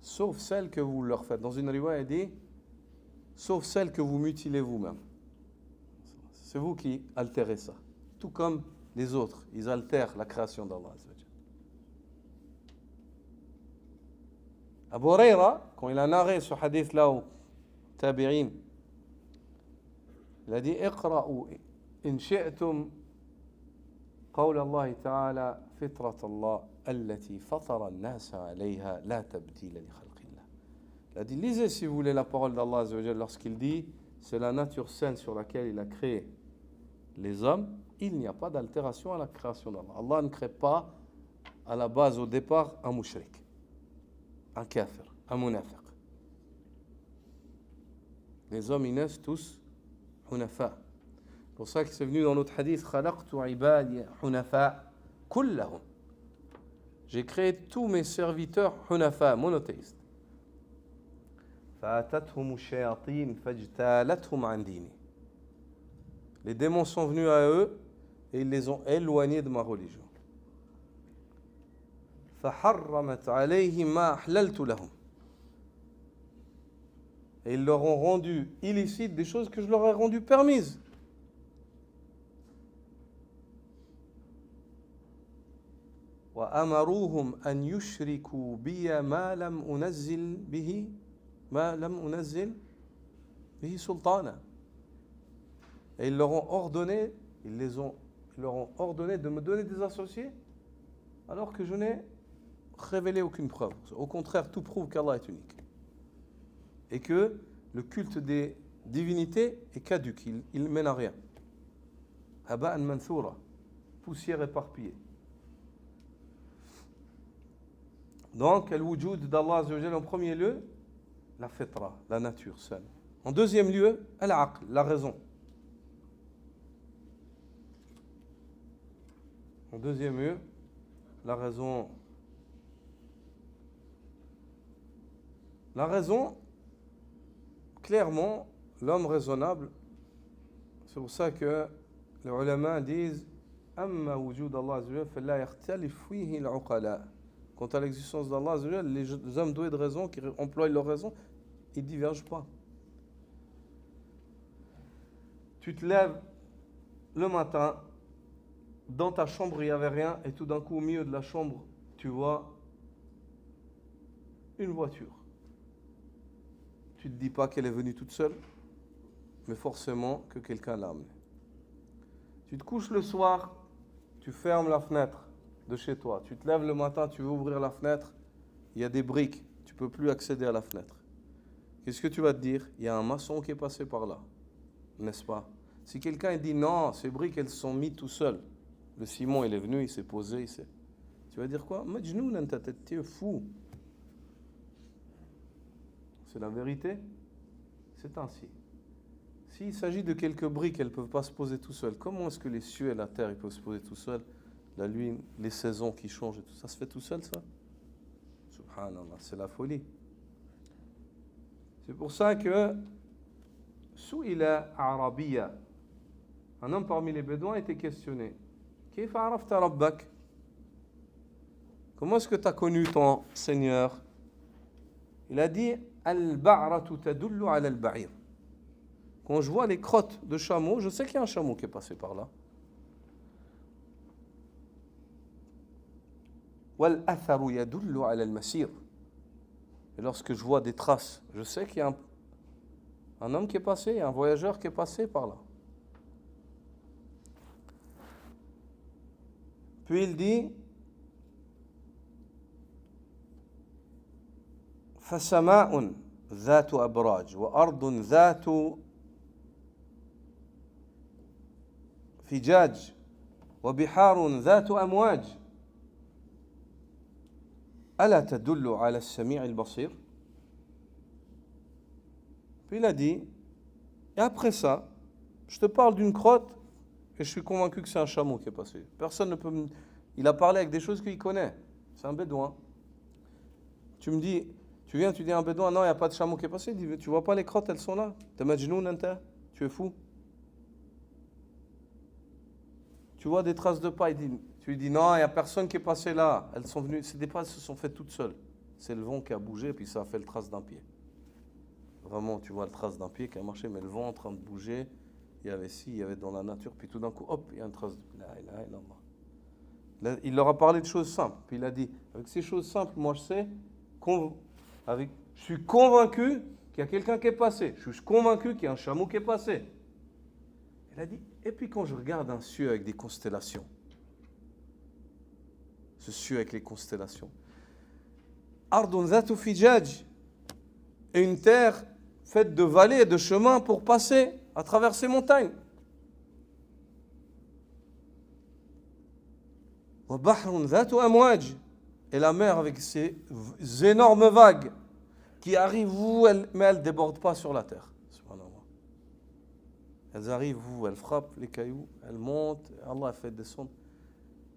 Speaker 1: sauf celle que vous leur faites. Dans une riwaya, il dit sauf celle que vous mutilez vous-même. C'est vous qui altérez ça. Tout comme les autres, ils altèrent la création d'Allah. Abu Hurayra, quand il a narré ce hadith-là au tabi'in, il a dit اقرأوا إن شئتم قول الله تعالى فطرة الله التي فطر الناس عليها لا تبديل لخلق الله. Il a dit lisez si vous voulez la parole d'Allah Azza wa Jalla lorsqu'il dit c'est la nature saine sur laquelle il a créé les hommes, il n'y a pas d'altération à la création d'Allah. Allah ne crée pas à la base au départ un mushrik, un kafir, un munafiq. Les hommes ils naissent tous hunafa. C'est pour ça que c'est venu dans notre hadith khalaqtu ibadi hunafa kullahum. J'ai créé tous mes serviteurs hunafa, monothéistes. فأتتهم الشياطين فاجتالتهم عن ديني. Les démons sont venus à eux et ils les ont éloignés de ma religion. فحرمت عليهم ما أحللت لهم. Et ils leur ont rendu illicites des choses que je leur ai rendues permises. وأمروهم أن يشركوا بي ما لم أنزل به سلطانا. Et ils leur ont ordonné, ils leur ont ordonné de me donner des associés alors que je n'ai révélé aucune preuve. Au contraire, tout prouve qu'Allah est unique. Et que le culte des divinités est caduque, il mène à rien. Haba'an manthura, poussière éparpillée. Donc, al-wujud d'Allah Azza wa Jalla en premier lieu, la fitra, la nature seule. En deuxième lieu, al-aql, la raison. En deuxième lieu, la raison. La raison, clairement, l'homme raisonnable, c'est pour ça que les ulama disent Amma wujud Allah Azza wa Jalla fala yakhtalif fihi al-uqala. Quant à l'existence d'Allah Azza wa Jalla, les hommes doués de raison qui emploient leur raison, ils ne divergent pas. Tu te lèves le matin, dans ta chambre il n'y avait rien, et tout d'un coup au milieu de la chambre, tu vois une voiture. Tu ne te dis pas qu'elle est venue toute seule, mais forcément que quelqu'un l'a amenée. Tu te couches le soir, tu fermes la fenêtre de chez toi. Tu te lèves le matin, tu veux ouvrir la fenêtre, il y a des briques, tu ne peux plus accéder à la fenêtre. Qu'est-ce que tu vas te dire? Il y a un maçon qui est passé par là, n'est-ce pas? Si quelqu'un dit non, ces briques elles se sont mises tout seules, le ciment il est venu, il s'est posé, tu vas dire quoi? Majnoun anta, t'es fou. C'est la vérité, c'est ainsi. S'il s'agit de quelques briques, elles ne peuvent pas se poser tout seules. Comment est-ce que les cieux et la terre ils peuvent se poser tout seuls? La lune, les saisons qui changent et tout ça se fait tout seul, ça? Subhanallah, c'est la folie. C'est pour ça que Souila Arabiya, un homme parmi les Bédouins, a été questionné. Kayfa arafta rabbak? Comment est-ce que tu as connu ton Seigneur? Il a dit Al-ba'ratu tadullu ala al-ba'ir. Quand je vois les crottes de chameaux, je sais qu'il y a un chameau qui est passé par là. Wal-atharu yadullu ala al-masir. Et lorsque je vois des traces, je sais qu'il y a un homme qui est passé, un voyageur qui est passé par là. Puis il dit فسماء ذات أبراج وأرض ذات فجاج وبحار ذات أمواج ألا تدل على السميع البصير. Puis il a dit, et après ça, je te parle d'une crotte et je suis convaincu que c'est un chameau qui est passé. Personne ne peut me... Il a parlé avec des choses qu'il connaît. C'est un bédouin. Tu me dis, tu viens, tu dis à un bédouin, non, il n'y a pas de chameau qui est passé. Il dit, tu vois pas les crottes, elles sont là. T'es majnoun, anta, tu es fou. Tu vois des traces de pas, tu lui dis, non, il n'y a personne qui est passé là. Elles sont venues, ces pas, elles se sont faites toutes seules. C'est le vent qui a bougé, puis ça a fait le trace d'un pied. Vraiment, tu vois le trace d'un pied qui a marché, mais le vent en train de bouger, il y avait il y avait dans la nature, puis tout d'un coup, hop, il y a une trace de... La ilaha illallah. Il leur a parlé de choses simples, puis il a dit, avec ces choses simples, moi je sais, je suis convaincu qu'il y a quelqu'un qui est passé, je suis convaincu qu'il y a un chameau qui est passé. Il a dit, et puis quand je regarde un ciel avec des constellations, ce ciel avec les constellations, Ardun zatu fijaj, et une terre faite de vallées et de chemins pour passer à travers ces montagnes. Wa bahrun zatu amwaj, et la mer avec ses énormes vagues qui arrivent, mais elles ne débordent pas sur la terre. Elles arrivent, elles frappent les cailloux, elles montent, Allah a fait descendre.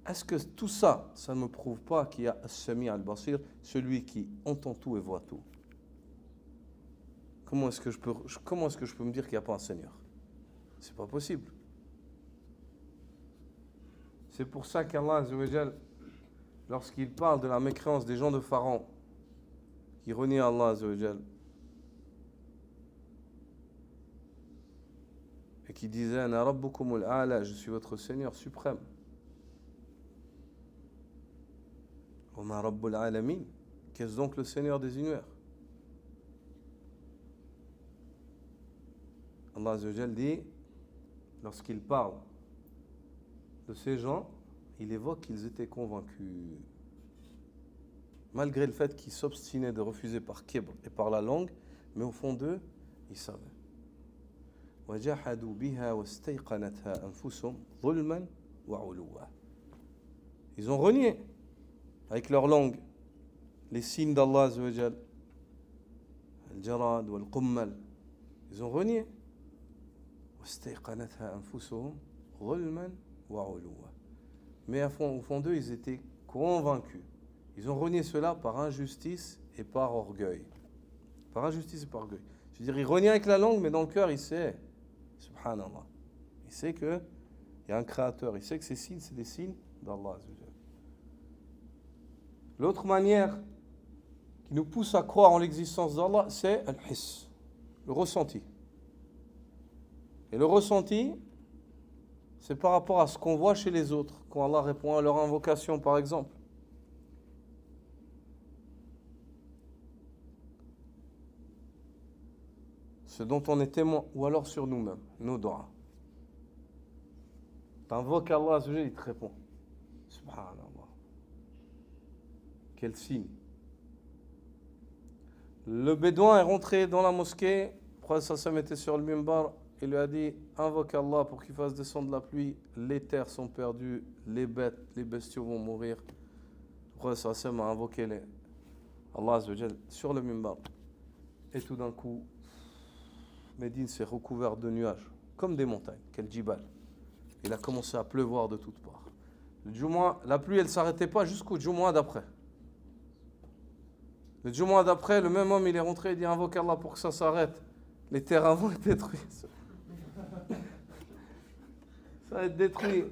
Speaker 1: Est-ce que tout ça, ça ne me prouve pas qu'il y a As-Sami' al-Basir, celui qui entend tout et voit tout? Comment est-ce que je peux me dire qu'il n'y a pas un Seigneur? C'est pas possible. C'est pour ça qu'Allah Azza wa Jal, lorsqu'il parle de la mécréance des gens de Pharaon, qui renient Allah Azza wa Jal, qui disait Ana rabbukumul a'la, je suis votre Seigneur suprême. Wa ma rabbul alamin, qu'est-ce donc le Seigneur des univers? Allah Azza wa Jal dit, lorsqu'il parle de ces gens, il évoque qu'ils étaient convaincus. Malgré le fait qu'ils s'obstinaient de refuser par kibr et par la langue, mais au fond d'eux, ils savaient. وَجَحَدُوا بِهَا وَاسْتَيْقَنَتْهَا أَنفُسُهُمْ ظُلْمًا وَعُلُوًّا. Ils ont renié avec leur langue les signes d'Allah Azza wa Jal, al-jarad wal-qummal. Ils ont renié. وَاسْتَيْقَنَتْهَا أَنفُسُهُمْ ظُلْمًا وَعُلُوًّا. Mais au fond d'eux, ils étaient convaincus. Ils ont renié cela par injustice et par orgueil. Par injustice et par orgueil. Je veux dire, il renie avec la langue, mais dans le cœur, il sait, subhanallah, il sait qu'il y a un créateur, il sait que ces signes, c'est des signes d'Allah. L'autre manière qui nous pousse à croire en l'existence d'Allah, c'est al-hiss, le ressenti. Et le ressenti, c'est par rapport à ce qu'on voit chez les autres, quand Allah répond à leur invocation, par exemple. Ce dont on est témoin, ou alors sur nous-mêmes, nos doigts. T'invoques Allah, il te répond. Subhanallah. Quel signe. Le bédouin est rentré dans la mosquée, le prophète sallam était sur le mimbar, il lui a dit, invoque Allah pour qu'il fasse descendre la pluie, les terres sont perdues, les bêtes, les bestiaux vont mourir. Le prophète sallam a invoqué Allah Azza wa Jal sur le mimbar. Et tout d'un coup, Médine s'est recouvert de nuages, comme des montagnes, quel djibal. Il a commencé à pleuvoir de toutes parts. Le Jumu'ah, la pluie, elle ne s'arrêtait pas jusqu'au Jumu'ah d'après. Le Jumu'ah d'après, le même homme, il est rentré, il dit invoque Allah pour que ça s'arrête. Les terrains vont être détruits. Ça va être détruit.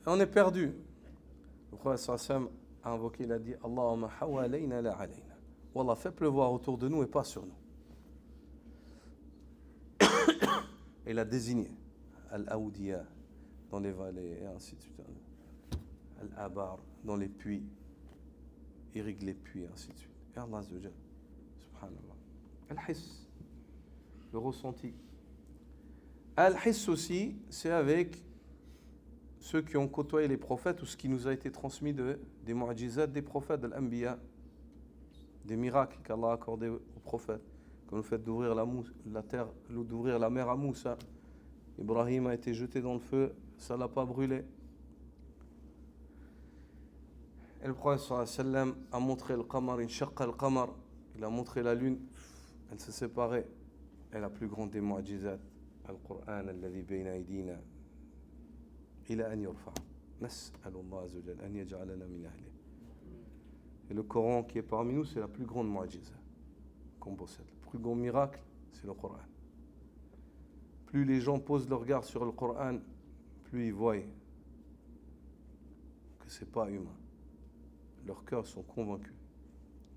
Speaker 1: On est perdu. Le prophète sallam a invoqué, il a dit Allahumma hawalayna la alayna. Wallah, fais pleuvoir autour de nous et pas sur nous. Et il a désigné Al-Aoudiya dans les vallées et ainsi de suite. Al-Abar dans les puits. Irrigue les puits et ainsi de suite. Et Allah Azza wa Jal, subhanallah. Al-Hiss, le ressenti. Al-Hiss aussi, c'est avec ceux qui ont côtoyé les prophètes ou ce qui nous a été transmis des mu'ajizat des prophètes, de l'Anbiya, des miracles qu'Allah a accordés aux prophètes. Comme le fait d'ouvrir la terre, d'ouvrir la mer à Moussa. Ibrahim a été jeté dans le feu, ça ne l'a pas brûlé. Et le prophète sallallahu alayhi wa sallam a montré le qamar, inshaqqa al-qamar. Il a montré la lune, elle s'est séparée. Et la plus grande des mu'ajizat, al-Qur'an, alladhi bayna aydina, ila an yurfa. Nas'alullah azza wa jalla an yaj'alana min ahli. Et le Coran qui est parmi nous, c'est la plus grande mu'ajizat qu'on possède. Le plus grand miracle, c'est le Coran. Plus les gens posent leur regard sur le Coran, plus ils voient que ce n'est pas humain. Leurs cœurs sont convaincus.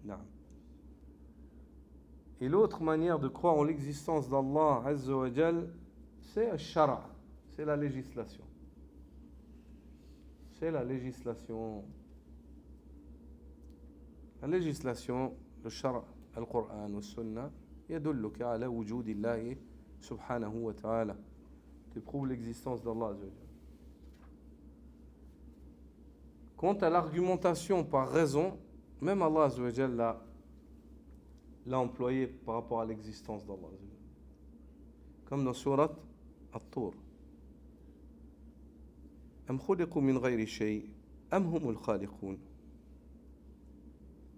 Speaker 1: Naam. Et l'autre manière de croire en l'existence d'Allah Azza wa Jal, c'est le shara, c'est la législation. C'est la législation. La législation, le shara, le Coran ou le Sunna, يدلك على وجود الله سبحانه وتعالى. Tu prouves l'existence d'Allah Azza wa Jal. Quant à l'argumentation par raison, même Allah Azza wa Jal l'a employé par rapport à l'existence d'Allah. Comme dans Surat At-Tur. Am khuliqu min ghayri shay, am humul khaliqun.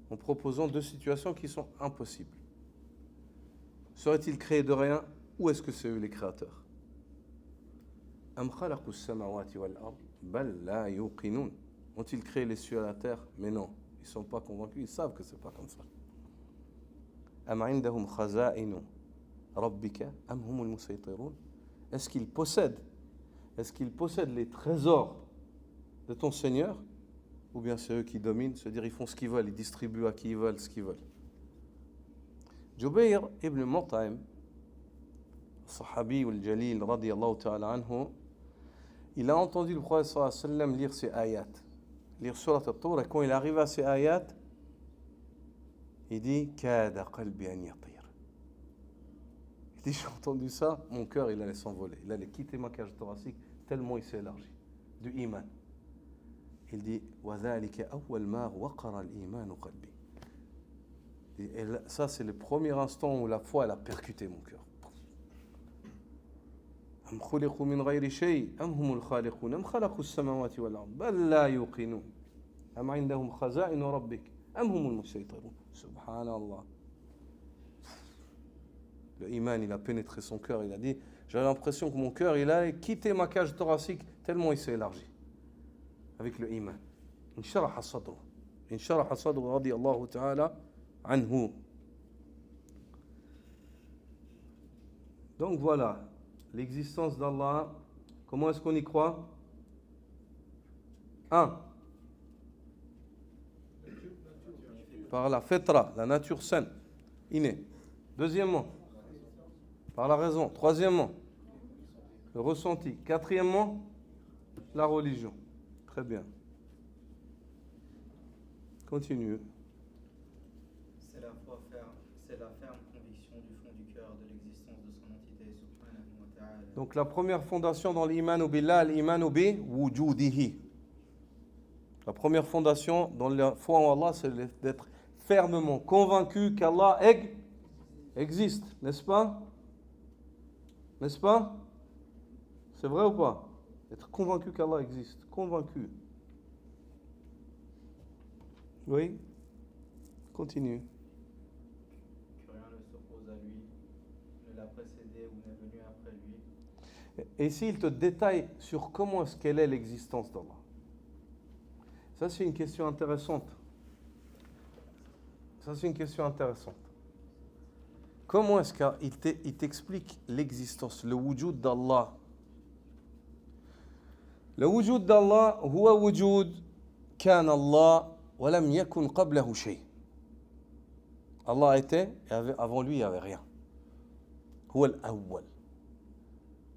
Speaker 1: En proposant deux situations qui sont impossibles. Serait-il créé de rien ou est-ce que c'est eux les créateurs? Am khalaqu as-samawati wal ard, bal la yuqinun. Ont-ils créé les cieux et la terre? Mais non, ils ne sont pas convaincus, ils savent que ce n'est pas comme ça. Am indahum khaza'inu rabbika am humul musaytirun. Est-ce qu'ils possèdent les trésors de ton Seigneur ou bien c'est eux qui dominent, c'est-à-dire ils font ce qu'ils veulent, ils distribuent à qui ils veulent ce qu'ils veulent. Jubayr ibn Mut'im Sahabi ou le Jalil, radiyallahu ta'ala anhu, il a entendu le prophète sallallahu alayhi wa sallam lire ces ayats, lire Surat al-Tur, et quand il arrive à ces ayats, il dit Kada qalbi an yatir. Il dit j'ai entendu ça, mon cœur il allait s'envoler, il allait quitter ma cage thoracique tellement il s'est élargi, du iman. Il dit Wa dhalika awwal ma waqara al-iman qalbi. Et ça c'est le premier instant où la foi elle a percuté mon cœur. أم خلقوا من غير شيء أم هم الخالقون أم خلقوا السماوات والأرض بل لا يوقنون أم عندهم خزائن ربك أم هم المسيطرون سبحان الله. Le iman il a pénétré son cœur, il a dit j'avais l'impression que mon cœur il allait quitter ma cage thoracique tellement il s'est élargi avec le iman. انشرح صدره انشرح صدره رضي الله تعالى عنه. Donc voilà, l'existence d'Allah, comment est-ce qu'on y croit? 1. Par la fitra, la nature saine, innée. Deuxièmement, par la raison. Troisièmement, le ressenti. Quatrièmement, la religion. Très bien. Continue.
Speaker 2: C'est la ferme conviction du fond du cœur de l'existence de son entité, subhanahu wa ta'ala.
Speaker 1: Donc la première fondation dans l'imanu billah, l'imanu bi wujudihi. La première fondation dans la foi en Allah, c'est d'être fermement convaincu qu'Allah existe, n'est-ce pas? N'est-ce pas? C'est vrai ou pas? Être convaincu qu'Allah existe, convaincu. Oui? Continue.
Speaker 2: Que rien ne s'oppose à lui, ne l'a précédé ou n'est venu après lui.
Speaker 1: Et ici, il te détaille sur comment est-ce qu'elle est l'existence d'Allah. Ça, c'est une question intéressante. Comment est-ce qu'il t'explique l'existence, le wujud d'Allah? Le wujud d'Allah, huwa wujud kan Allah wa lam yakun qablahu shay. Allah était, et avant lui, il n'y avait rien. هو الأول.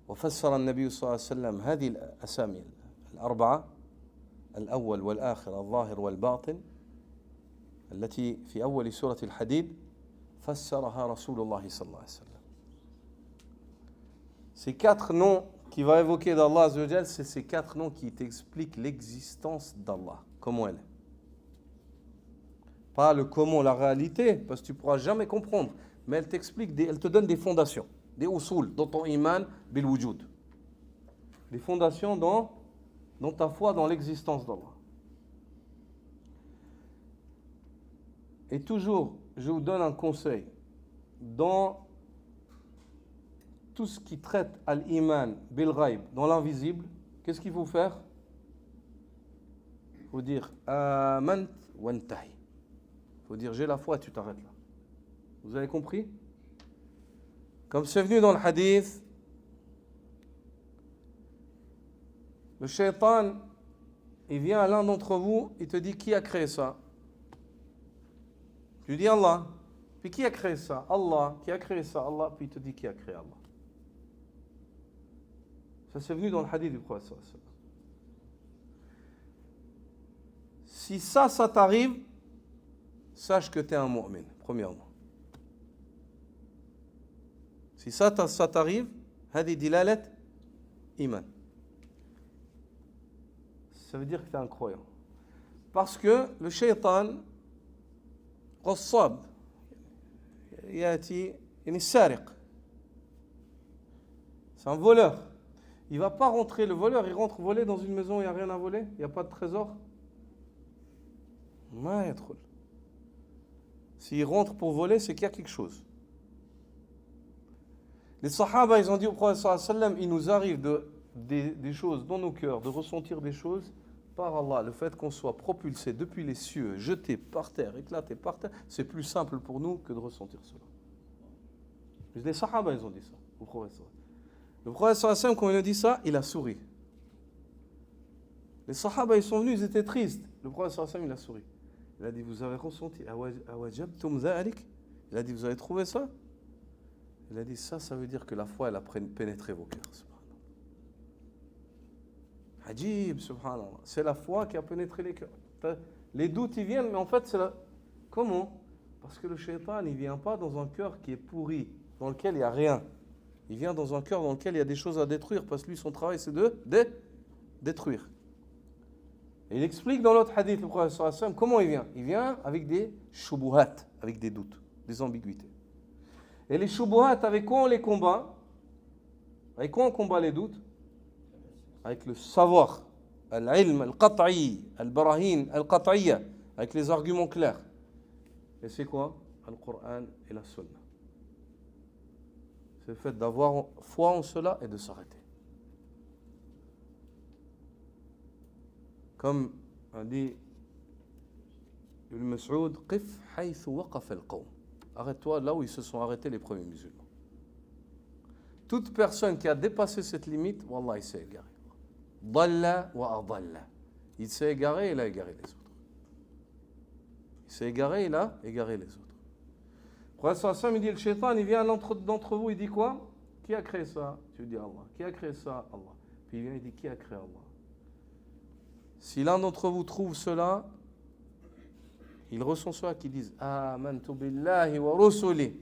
Speaker 1: وفسر النبي صلى الله عليه وسلم هذه الأسامي الأربعة الأول والآخر الظاهر والباطن التي في أول سورة الحديد فسرها رسول الله صلى الله عليه وسلم. Ces quatre noms qu'il va évoquer d'Allah Azza wa Jal, c'est ces quatre noms qui t'expliquent l'existence d'Allah, comment elle est. Pas le comment, la réalité, parce que tu ne pourras jamais comprendre, mais elle t'explique, elle te donne des fondations, des usul dans ton iman bil wujud. Des fondations dans ta foi dans l'existence d'Allah. Et toujours, je vous donne un conseil. Dans tout ce qui traite al-iman bil ghaib, dans l'invisible, qu'est-ce qu'il faut faire? Il faut dire amant wa intahi. Il faut dire j'ai la foi et tu t'arrêtes là. Vous avez compris? Comme c'est venu dans le hadith, le shaitan, il vient à l'un d'entre vous, il te dit qui a créé ça? Tu dis Allah. Puis qui a créé ça? Allah. Qui a créé ça? Allah. Puis il te dit qui a créé Allah. Ça c'est venu dans le hadith du prophète. Si ça t'arrive, sache que tu es un mu'min, premièrement. Si ça t'arrive, hadi dilalat iman. Ça veut dire que tu es un croyant. Parce que le shaitan, qassab, yati, sariq. C'est un voleur. Il ne va pas rentrer, le voleur, il rentre voler dans une maison, il n'y a rien à voler, il n'y a pas de trésor. S'il rentre pour voler, c'est qu'il y a quelque chose. Les sahaba, ils ont dit au prophète sallallahu alayhi wa sallam, il nous arrive des choses dans nos cœurs, de ressentir des choses par Allah. Le fait qu'on soit propulsé depuis les cieux, jeté par terre, éclaté par terre, c'est plus simple pour nous que de ressentir cela. Les sahaba, ils ont dit ça au prophète sallallahu alayhi wa sallam. Le prophète sallallahu alayhi wa sallam, quand il a dit ça, il a souri. Les sahaba, ils sont venus, ils étaient tristes. Le prophète sallallahu alayhi wa sallam, il a souri. Il a dit, vous avez ressenti, awajabtum dhalik? Il a dit, vous avez trouvé ça? Il a dit ça veut dire que la foi, elle a pénétré vos cœurs. Ajib, subhanallah. C'est la foi qui a pénétré les cœurs. Les doutes, ils viennent, mais en fait, comment? Parce que le shaitan, il ne vient pas dans un cœur qui est pourri, dans lequel il n'y a rien. Il vient dans un cœur dans lequel il y a des choses à détruire, parce que lui, son travail, c'est de détruire. Et il explique dans l'autre hadith, le prophète sallallahu alayhi wa sallam, comment il vient. Il vient avec des shubuhat, avec des doutes, des ambiguïtés. Et les shubuhat, avec quoi on les combat? Avec quoi on combat les doutes? Avec le savoir, al-ilm, al-qat'i, al-barahin, al-qat'iyya, avec les arguments clairs. Et c'est quoi? Al-Qur'an et la Sunna. C'est le fait d'avoir foi en cela et de s'arrêter. Comme a dit Ibn Mas'ud, qif haythu waqaf al-qawm. Arrête-toi là où ils se sont arrêtés les premiers musulmans. Toute personne qui a dépassé cette limite, wallah, il s'est égaré. Dalla wa adalla. Il s'est égaré, il a égaré les autres. Il s'est égaré, il a égaré les autres. Le prophète sallam, il dit, le shaitan, il vient d'entre vous, il dit quoi? Qui a créé ça? Tu dis Allah. Qui a créé ça? Allah. Puis il vient, il dit, qui a créé Allah? Si l'un d'entre vous trouve cela, il ressent cela qui disent Amantu billahi wa rusuli.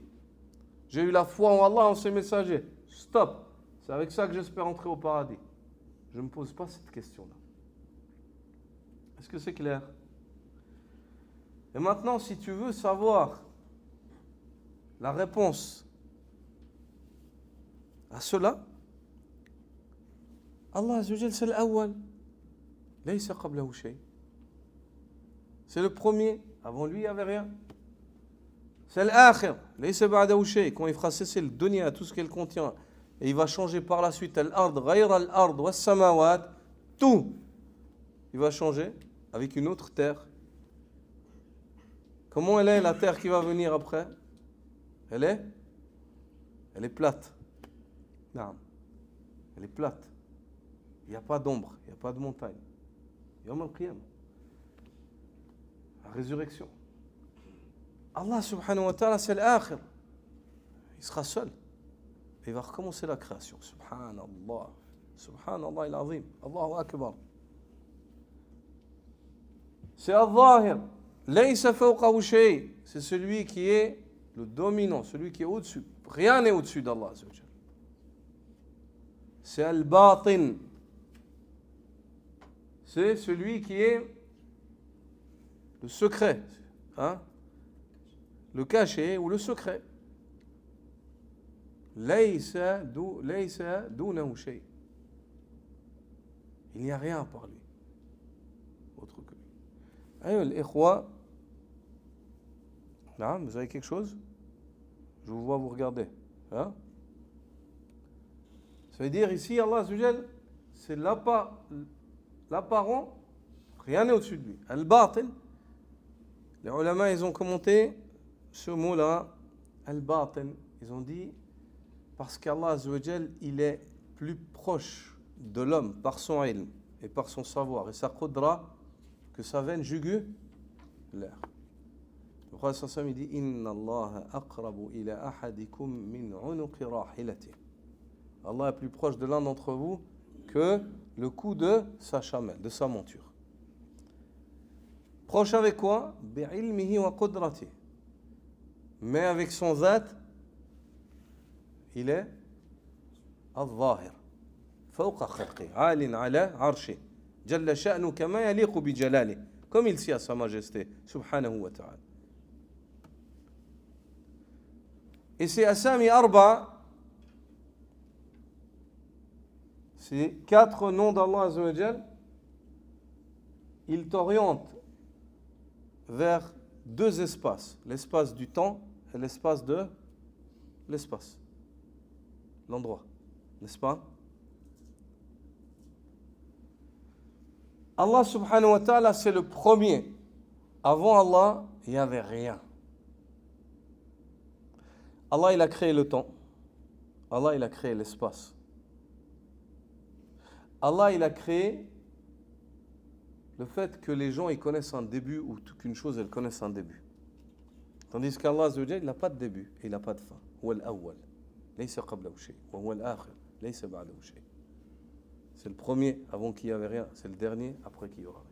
Speaker 1: J'ai eu la foi en Allah, en ses messagers. Stop. C'est avec ça que j'espère entrer au paradis. Je ne me pose pas cette question-là. Est-ce que c'est clair? Et maintenant, si tu veux savoir la réponse à cela, Allah Azza wa Jal, c'est l'awwal. Laysa qablahu shay. C'est le premier. Avant lui, il n'y avait rien. C'est l'akhir. Laysa ba'dahu shay. Quand il fera cesser le dunya, tout ce qu'elle contient, et il va changer par la suite al-ard, ghayra al-ard, was-samawat, tout. Il va changer avec une autre terre. Comment elle est, la terre qui va venir après? Elle est plate. Non. Elle est plate. Il n'y a pas d'ombre, il n'y a pas de montagne. Yawm al-qiyamah. La résurrection. Allah subhanahu wa ta'ala, c'est l'akhir. Il sera seul. Et il va recommencer la création. Subhanallah. Subhanallah il-azim. Allahu akbar. C'est al-zahir. Laysa fawqahu shay. C'est celui qui est le dominant, celui qui est au-dessus. Rien n'est au-dessus d'Allah. C'est al-batin. C'est celui qui est le secret, hein? Le caché ou le secret. Laysa dunahu shay. Il n'y a rien par lui, autre que lui. Aïe, l'ikhwa. Vous avez quelque chose? Je vous vois vous regarder. Hein? Ça veut dire ici, Allah Azza wa Jal, c'est l'apparent, rien n'est au-dessus de lui. Al-batin. Les ulama, ils ont commenté ce mot-là, al-batin. Ils ont dit, parce qu'Allah Azza wa Jal, il est plus proche de l'homme par son ilm et par son savoir et sa qudra que sa veine jugulaire. Le prophète sallallahu alayhi wa sallam, il dit, Inna Allah aqrabu ila ahadikum min unuqi rahilati. Allah est plus proche de l'un d'entre vous que le cou de sa chamelle, de sa monture. Proche avec quoi? Bi'ilmihi wa qudrati. Mais avec son zat, il est al-zahir. Fawqa khalqi, alin ala arshi. Jalla sha'nu kama yaliqu bi jalali. Comme il sait à sa majesté, subhanahu wa ta'ala. Et c'est Asami Arba, c'est 4 noms d'Allah Azza wa Jal. Il t'oriente vers 2 espaces, l'espace du temps et l'espace de l'espace, l'endroit, n'est-ce pas? Allah subhanahu wa ta'ala, c'est le premier. Avant Allah, il n'y avait rien. Allah, il a créé le temps. Allah, il a créé l'espace. Allah, il a créé le fait que les gens ils connaissent un début ou qu'une chose elle connaisse un début. Tandis qu'Allah Azza wa Jalla, il n'a pas de début et il n'a pas de fin. Ou al-awwal. ليس قبله شيء وهو الآخر ليس بعده شيء. C'est le premier avant qu'il n'y avait rien, c'est le dernier après qu'il y aura rien.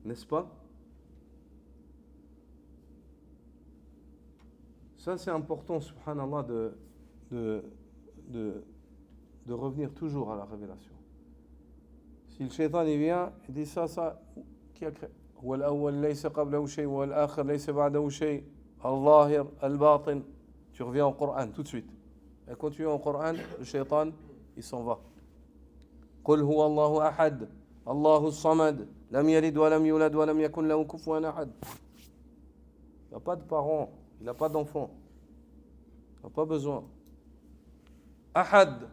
Speaker 1: N'est-ce pas? Ça c'est important, subhanallah, de revenir toujours à la révélation. Si le shaitan il vient, il dit ça, qui a créé? هو الأول ليس قبله شيء والآخر ليس بعده شيء الظاهر الباطن. Tu reviens au Coran tout de suite. Et quand tu es au Coran, le shaitan il s'en va. قل هو الله أحد الله الصمد لم يلد ولم يولد ولم يكن له كفوا أحد. Il n'a pas de parents, il n'a pas d'enfants, il n'a pas besoin. Ahad,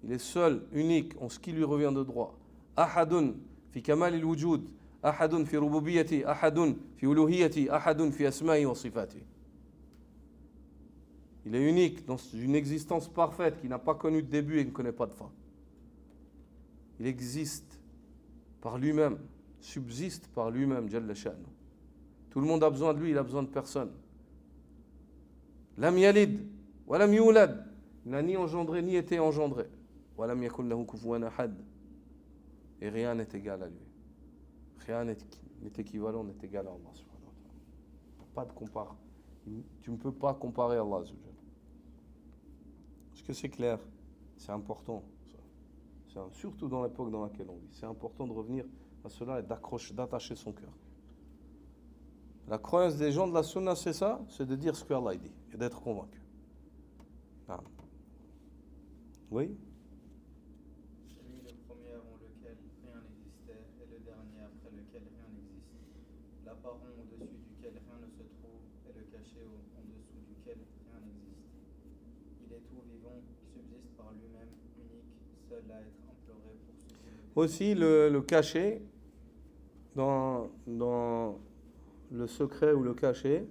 Speaker 1: il est seul, unique en ce qui lui revient de droit. Ahadun fi kamal al-wujud, ahadun fi rububiyyati, ahadun fi uluhiyyati, ahadun fi asma'i wa sifati. Il est unique dans une existence parfaite qui n'a pas connu de début et ne connaît pas de fin. Il existe par lui-même, subsiste par lui-même, Jalla sha'nu. Tout le monde a besoin de lui, il a besoin de personne. Lam yalid, wa lam yulad. Il n'a ni engendré, ni été engendré. Wa lam yakun lahu kufuwan ahad. Et rien n'est égal à lui. Rien n'est équivalent, n'est égal à Allah subhanahu wa ta'ala. Pas de compare. Tu ne peux pas comparer Allah. Est-ce que c'est clair? C'est important. Surtout dans l'époque dans laquelle on vit. C'est important de revenir à cela et d'attacher son cœur. La croyance des gens de la sunna, c'est ça, c'est de dire ce que Allah dit et d'être convaincu. Ah. Oui?
Speaker 2: Celui le premier avant lequel rien n'existait et le dernier après lequel rien n'existe. L'apparent au-dessus duquel rien ne se trouve et le caché en dessous duquel rien n'existe. Il est tout vivant, subsiste par lui-même, unique, seul à être imploré pour ce qui est.
Speaker 1: Aussi le caché dans le secret ou le caché.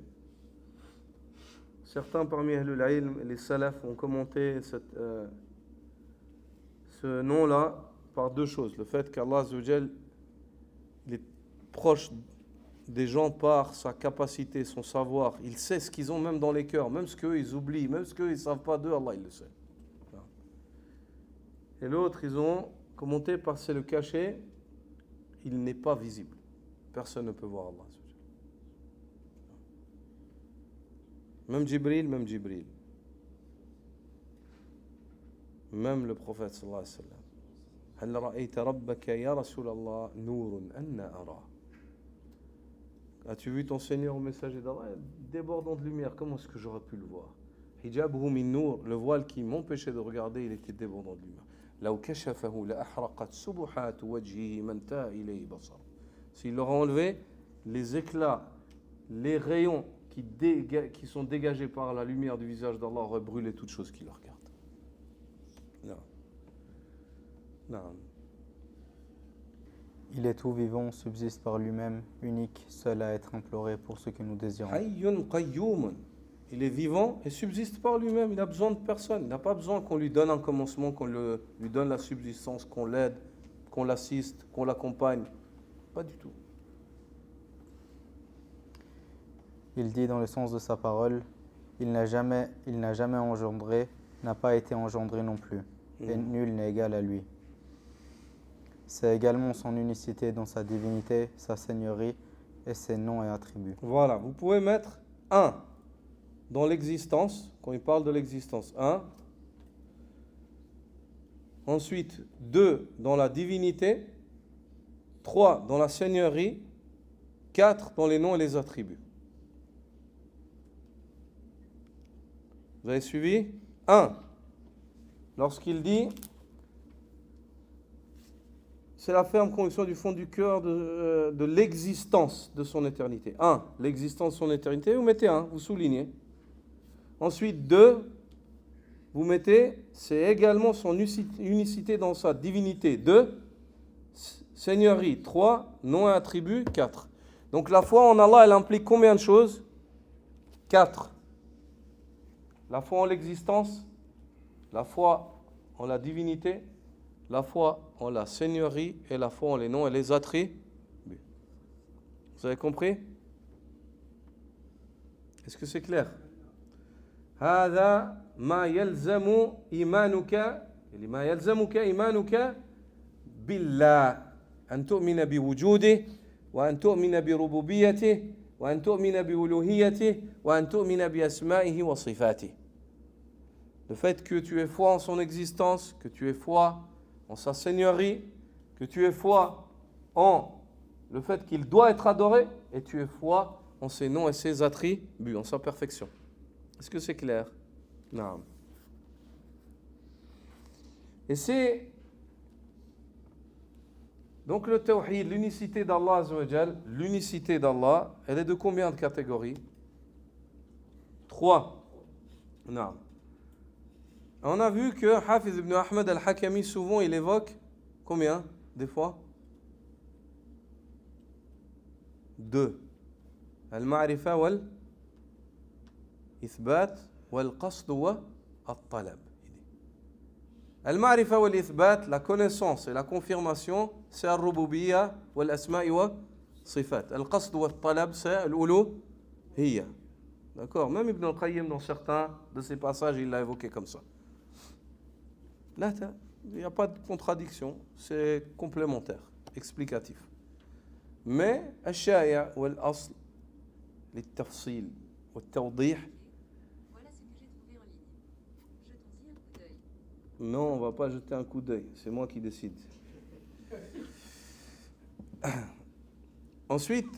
Speaker 1: Certains parmi Ahlul Ilm, les salafs, ont commenté ce nom-là par deux choses. Le fait qu'Allah Azza wa Jal, il est proche des gens par sa capacité, son savoir. Il sait ce qu'ils ont même dans les cœurs, même ce qu'eux ils oublient, même ce qu'eux ils ne savent pas d'eux, Allah il le sait. Et l'autre, ils ont commenté par c'est le caché, il n'est pas visible. Personne ne peut voir Allah. Même Jibril. Même le prophète sallallahu alayhi wa sallam. هل رأيت ربك يا رسول الله نور أن أرى. As-tu vu ton Seigneur au messager d'Allah débordant de lumière? Comment est-ce que j'aurais pu le voir? Hijabuhu min nur, le voile qui m'empêchait de regarder, il était débordant de lumière. لو كشفه لأحرقت سبحات وجهه ما انتهى إليه بصر. S'il leur a enlevé les éclats, les rayons qui sont dégagés par la lumière du visage d'Allah auraient brûlé toute chose qui le regarde. Non.
Speaker 2: Il est tout vivant, subsiste par lui-même, unique, seul à être imploré pour ce que nous désirons.
Speaker 1: Hayyun qayyumun. Il est vivant et subsiste par lui-même. Il n'a besoin de personne. Il n'a pas besoin qu'on lui donne un commencement, qu'on lui donne la subsistance, qu'on l'aide, qu'on l'assiste, qu'on l'accompagne. Pas du tout.
Speaker 2: Il dit dans le sens de sa parole, il n'a jamais engendré, n'a pas été engendré non plus, et nul n'est égal à lui. C'est également son unicité dans sa divinité, sa seigneurie et ses noms et attributs.
Speaker 1: Voilà, vous pouvez mettre 1 dans l'existence, quand il parle de l'existence, 1. Ensuite, 2 dans la divinité, 3 dans la seigneurie, 4 dans les noms et les attributs. Vous avez suivi? 1. Lorsqu'il dit, c'est la ferme conviction du fond du cœur de l'existence de son éternité. 1. L'existence de son éternité, vous mettez 1, vous soulignez. Ensuite, 2, vous mettez, c'est également son unicité dans sa divinité. 2, seigneurie. 3, nom et attribut. 4. Donc la foi en Allah, elle implique combien de choses? 4. La foi en l'existence, la foi en la divinité, la foi en la seigneurie et la foi en les noms et les attributs. Vous avez compris? Est-ce que c'est clair? هذا ما يلزم إيمانك ما يلزمك إيمانك بالله أن تؤمن بوجوده وأن تؤمن بربوبيته وأن تؤمن بألوهيته وأن تؤمن بأسمائه وصفاته. Le fait que tu aies foi en son existence, que tu aies foi en sa seigneurie, que tu aies foi en le fait qu'il doit être adoré, et tu aies foi en ses noms et ses attributs, en sa perfection. Est-ce que c'est clair? Non. Et c'est donc le tawhid, l'unicité d'Allah Azza wa Jal, l'unicité d'Allah, elle est de combien de catégories? 3. Non. On a vu que Hafiz ibn Ahmad al-Hakami, souvent, il évoque combien des fois? 2. Al-ma'rifa wal-ithbat wal-qasd wal-talab. Al-ma'rifa wal-ithbat, la connaissance et la confirmation, c'est al-rububiyya wal-asma'i wa-sifat. Al-qasd wal-talab, c'est al-uluhiyya. D'accord? Même Ibn al-Qayyim, dans certains de ses passages, il l'a évoqué comme ça. Là, il n'y a pas de contradiction, c'est complémentaire, explicatif. Mais, al-shaya' wal-asl, للتفصيل والتوضيح.
Speaker 3: Voilà ce que j'ai trouvé en ligne. Jetons-y un coup d'œil.
Speaker 1: Non, on ne va pas jeter un coup d'œil, c'est moi qui décide. Ensuite,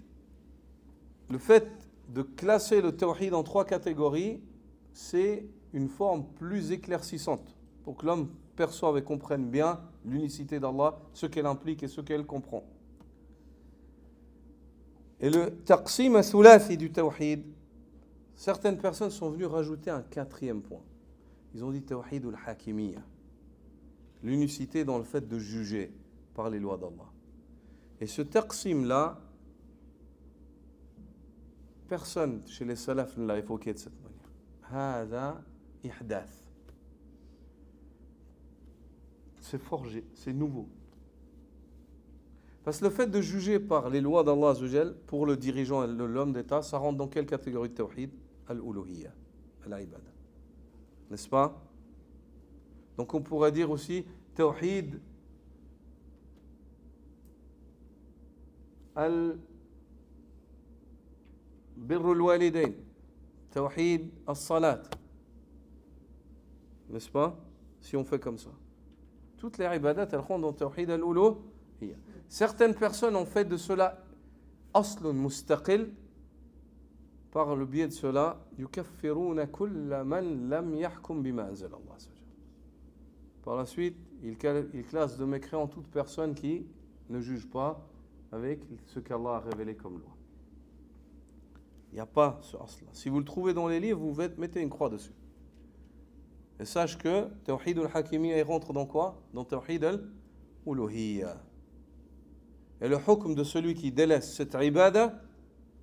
Speaker 1: le fait de classer le tawhid en 3 catégories, c'est une forme plus éclaircissante pour que l'homme perçoive et comprenne bien l'unicité d'Allah, ce qu'elle implique et ce qu'elle comprend. Et le taqsim al-thulathi du tawhid, certaines personnes sont venues rajouter un 4e point. Ils ont dit tawhid al-hakimiyya, l'unicité dans le fait de juger par les lois d'Allah. Et ce taqsim-là, personne chez les salafs ne l'a évoqué de cette manière. Hada ihdath. C'est forgé, c'est nouveau. Parce que le fait de juger par les lois d'Allah Azza wa Jal, pour le dirigeant et l'homme d'État, ça rentre dans quelle catégorie de tawhid? Al-uluhiyya, al-ibada. N'est-ce pas? Donc on pourrait dire aussi tawhid al-birru al-walidain, tawhid al-salat. N'est-ce pas? Si on fait comme ça. Toutes les ibadat, elles rentrent dans tawhid al-uluhiyya. Certaines personnes ont fait de cela aslun mustaqil. Par le biais de cela, yukaffiruna kulla man lam yahkum bima anzal Allah. Par la suite, ils classent de mécréants toute personne qui ne juge pas avec ce qu'Allah a révélé comme loi. Il n'y a pas ce asl. Si vous le trouvez dans les livres, vous mettez une croix dessus. Et sache que Tawhid al-Hakimiyya rentre dans quoi? Dans Tawhid al-Uluhiyya. Et le hukm de celui qui délaisse cette ibada,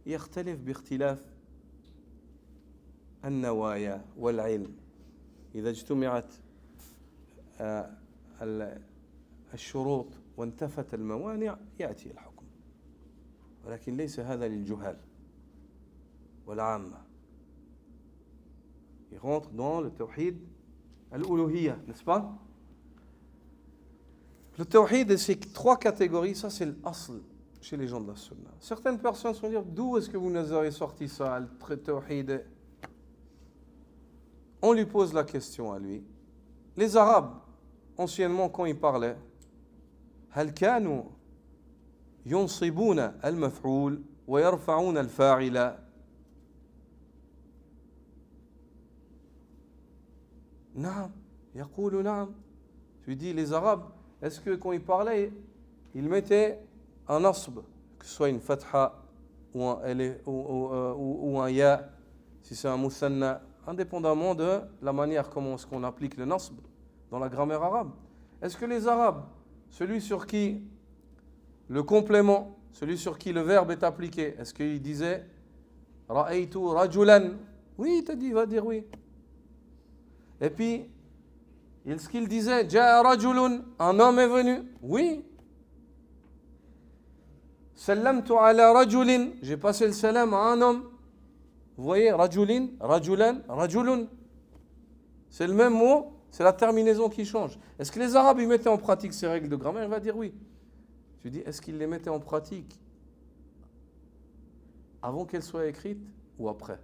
Speaker 1: يختلف باختلاف النوايا والعلم. إذا اجتمعت الشروط وانتفت الموانع يأتي الحكم. ولكن ليس هذا للجهال والعامة. Il rentre dans le tawhid al-uluhiyya, n'est-ce pas? Le tawhid et ces 3 catégories, ça c'est l'asl chez les gens de la sunna. Certaines personnes vont dire, d'où est-ce que vous nous avez sorti ça, le tawhid? On lui pose la question à lui. Les Arabes, anciennement, quand ils parlaient, هل كانوا ينصبون المفعول ويرفعون الفاعل؟ نعم يقول نعم. Tu lui dis, les Arabes, est-ce que quand ils parlaient, ils mettaient un nasb, que ce soit une fatha ou un ya, si c'est un musanna, indépendamment de la manière comment est-ce qu'on applique le nasb dans la grammaire arabe. Est-ce que les Arabes, celui sur qui le complément, celui sur qui le verbe est appliqué, est-ce qu'il disait ra'aytu rajulan? Oui, il t'a dit, il va dire oui. Et puis, est-ce qu'il disait ja'a rajulun, un homme est venu? Oui. Sallamtu ala rajulin, j'ai passé le salam à un homme. Vous voyez, rajulin, rajulan, rajulun. C'est le même mot, c'est la terminaison qui change. Est-ce que les Arabes ils mettaient en pratique ces règles de grammaire? Il va dire oui. Tu dis, est-ce qu'ils les mettaient en pratique avant qu'elles soient écrites ou après?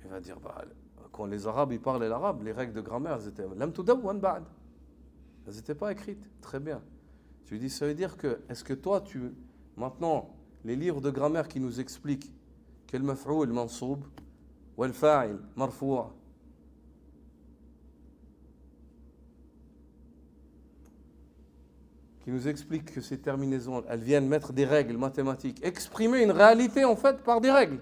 Speaker 1: Il va dire, bah, quand les Arabes ils parlaient l'arabe, les règles de grammaire, elles étaient lam tudawwan ba'd. Elles n'étaient pas écrites. Très bien. Tu lui dis, ça veut dire que, est-ce que toi, maintenant, les livres de grammaire qui nous expliquent quel maf'oul mansoub, ou al fa'il marfou', qui nous expliquent que ces terminaisons, elles viennent mettre des règles mathématiques, exprimer une réalité en fait par des règles.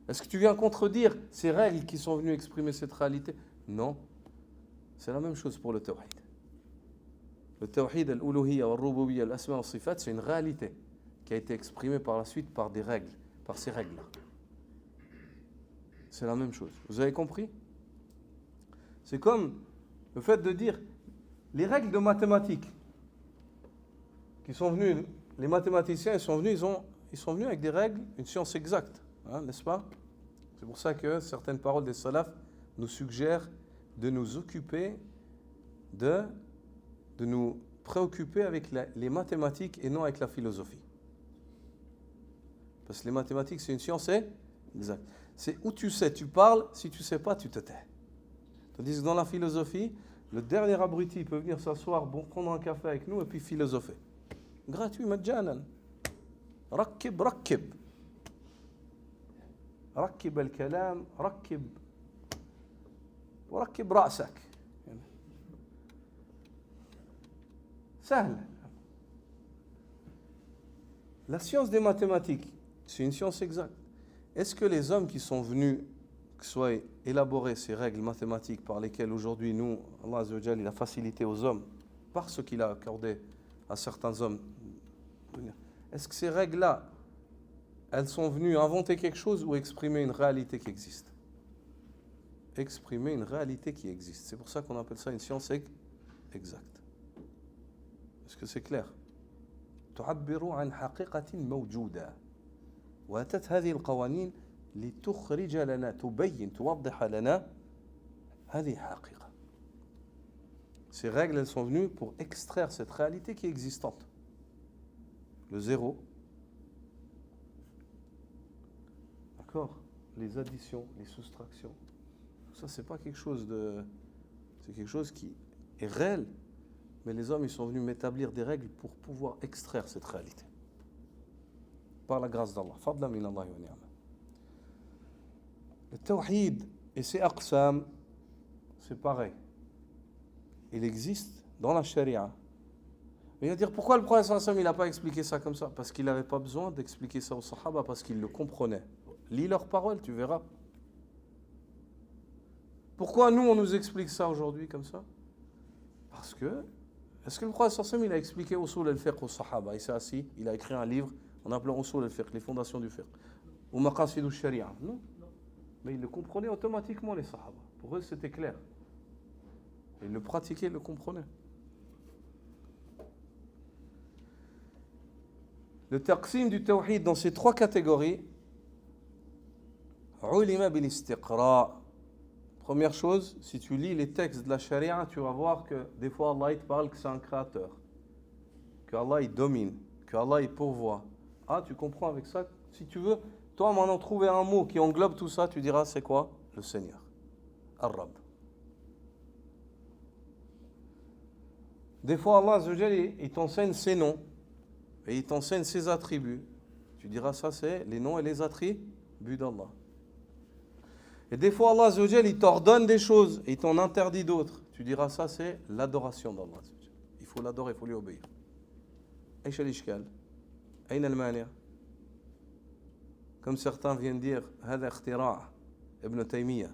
Speaker 1: Est-ce que tu viens contredire ces règles qui sont venues exprimer cette réalité? Non. C'est la même chose pour le tawhid. Le tawhid, al-uluhiyya, al-rububiyya, al-asma, al-sifat, c'est une réalité qui a été exprimée par la suite par des règles, par ces règles-là. C'est la même chose. Vous avez compris? C'est comme le fait de dire les règles de mathématiques qui sont venues, les mathématiciens ils sont venus avec des règles, une science exacte, n'est-ce pas? C'est pour ça que certaines paroles des salafs nous suggèrent de nous occuper de nous préoccuper avec les mathématiques et non avec la philosophie. Parce que les mathématiques, c'est une science exacte. C'est où tu sais, tu parles, si tu ne sais pas, tu te tais. Tandis que dans la philosophie, le dernier abruti peut venir s'asseoir, prendre un café avec nous et puis philosopher. Gratuit, majjanan. Rakib, rakib. Rakib al-kalam, rakib. وركب رأسك. سهل. La science des mathématiques, c'est une science exacte. Est-ce que les hommes qui sont venus, que soient élaborer ces règles mathématiques par lesquelles aujourd'hui nous, Allah Azza wa Jalla, il a facilité aux hommes, par ce qu'il a accordé à certains hommes, est-ce que ces règles-là, elles sont venues inventer quelque chose ou exprimer une réalité qui existe? Exprimer une réalité qui existe. C'est pour ça qu'on appelle ça une science exacte. Est-ce que c'est clair? تعبر عن حقيقة موجودة وأتت هذه القوانين لتخرج لنا تبين توضح لنا هذه حقيقة. Ces règles, elles sont venues pour extraire cette réalité qui est existante. Le zéro. D'accord? Les additions, les soustractions. Ça, c'est pas quelque chose de... C'est quelque chose qui est réel. Mais les hommes, ils sont venus m'établir des règles pour pouvoir extraire cette réalité. Par la grâce d'Allah. Fadla min Allah wa ni'ma. Le tawhid et ses aqsam, c'est pareil. Il existe dans la charia. Mais il va dire, pourquoi le prophète sallallahu alayhi wa sallam, il n'a pas expliqué ça comme ça? Parce qu'il n'avait pas besoin d'expliquer ça aux sahaba, parce qu'ils le comprenaient. Lis leurs paroles, tu verras. Pourquoi nous, on nous explique ça aujourd'hui comme ça? Parce que, est-ce que le prophète sallallahu alayhi wa sallam, il a expliqué Usul al-Fiqh aux Sahaba? Il s'est assis, il a écrit un livre en appelant Usul al-Fiqh, les fondations du Fiqh. Ou Maqasid al-Sharia. Non. Mais ils le comprenaient automatiquement, les Sahaba. Pour eux, c'était clair. Ils le pratiquaient, ils le comprenaient. Le taqsim du tawhid dans ces trois catégories, ulima bil istiqra. Première chose, si tu lis les textes de la charia, tu vas voir que des fois Allah il te parle que c'est un créateur, que Allah il domine, que Allah il pourvoit. Ah, tu comprends avec ça? Si tu veux, toi maintenant trouver un mot qui englobe tout ça, tu diras c'est quoi? Le Seigneur, Ar-Rab. Des fois Allah Azza wa Jalla, il t'enseigne ses noms et il t'enseigne ses attributs. Tu diras ça c'est les noms et les attributs d'Allah. Et des fois, Allah Azza wa Jalla, il t'ordonne des choses et il t'en interdit d'autres. Tu diras ça, c'est l'adoration d'Allah. Il faut l'adorer, il faut lui obéir. Aïch al-ishkal, aïn al-mani'. Comme certains viennent dire, hada ikhtira' Ibn Taymiyyah.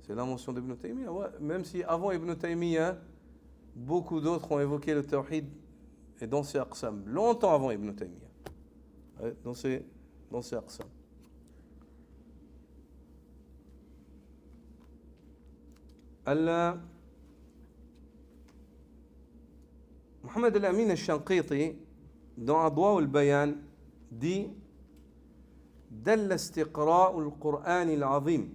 Speaker 1: C'est l'invention d'Ibn Taymiyyah. Ouais, même si avant Ibn Taymiyyah, beaucoup d'autres ont évoqué le tawhid et dans ses aqsam. Longtemps avant Ibn Taymiyyah. Ouais, dans ses aqsam. Mohamed al-Amin al-Shanqiti, dans Adwa al-Bayan, dit دل استقراء القرآن العظيم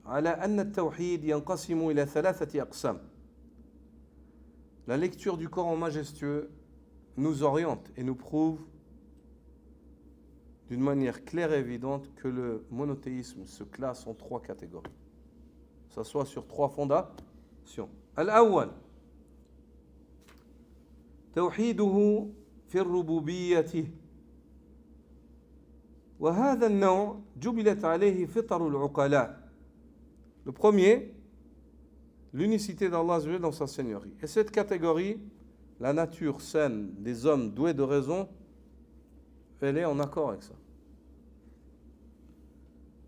Speaker 1: على أن التوحيد ينقسم إلى 3 أقسام. La lecture du Coran majestueux nous oriente et nous prouve d'une manière claire et évidente que le monothéisme se classe en 3 catégories. Que ce soit sur 3 fondations. Al-awwal, توحيده في الربوبية. وهذا النوع جبلت عليه فطر العقلاء. Le premier, l'unicité d'Allah Azza wa Jalla dans sa seigneurie. Et cette catégorie, la nature saine des hommes doués de raison, elle est en accord avec ça.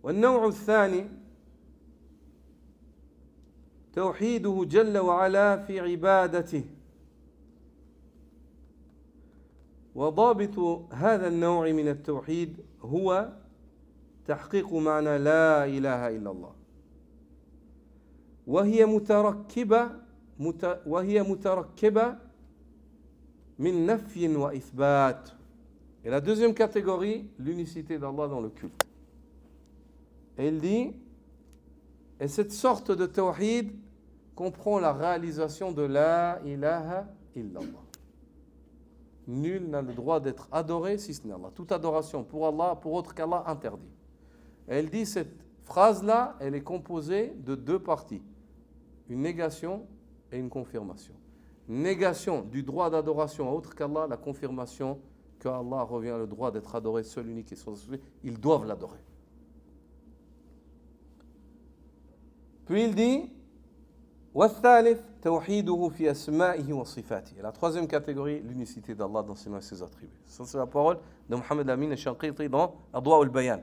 Speaker 1: والنوع الثاني توحيده جل وعلا في عبادته. وضابط هذا النوع من التوحيد هو تحقيق معنى لا إله إلا الله. وهي متركبة من نفي وإثبات. Et la deuxième catégorie, l'unicité d'Allah dans le culte. Et il dit, et cette sorte de tawhid comprend la réalisation de la ilaha illallah. Nul n'a le droit d'être adoré si ce n'est Allah. Toute adoration pour Allah, pour autre qu'Allah, interdit. Et elle dit, cette phrase-là, elle est composée de 2 parties. Une négation et une confirmation. Négation du droit d'adoration à autre qu'Allah, la confirmation qu'Allah revient le droit d'être adoré, seul, unique et sans exclu. Ils doivent l'adorer. Puis il dit, والثالث توحيده في أسمائه وصفاته. Et la troisième catégorie, l'unicité d'Allah dans ses noms et ses attributs. Ça, c'est la parole de Mohammed Amin al-Shanqiti dans Adwa al-Bayan.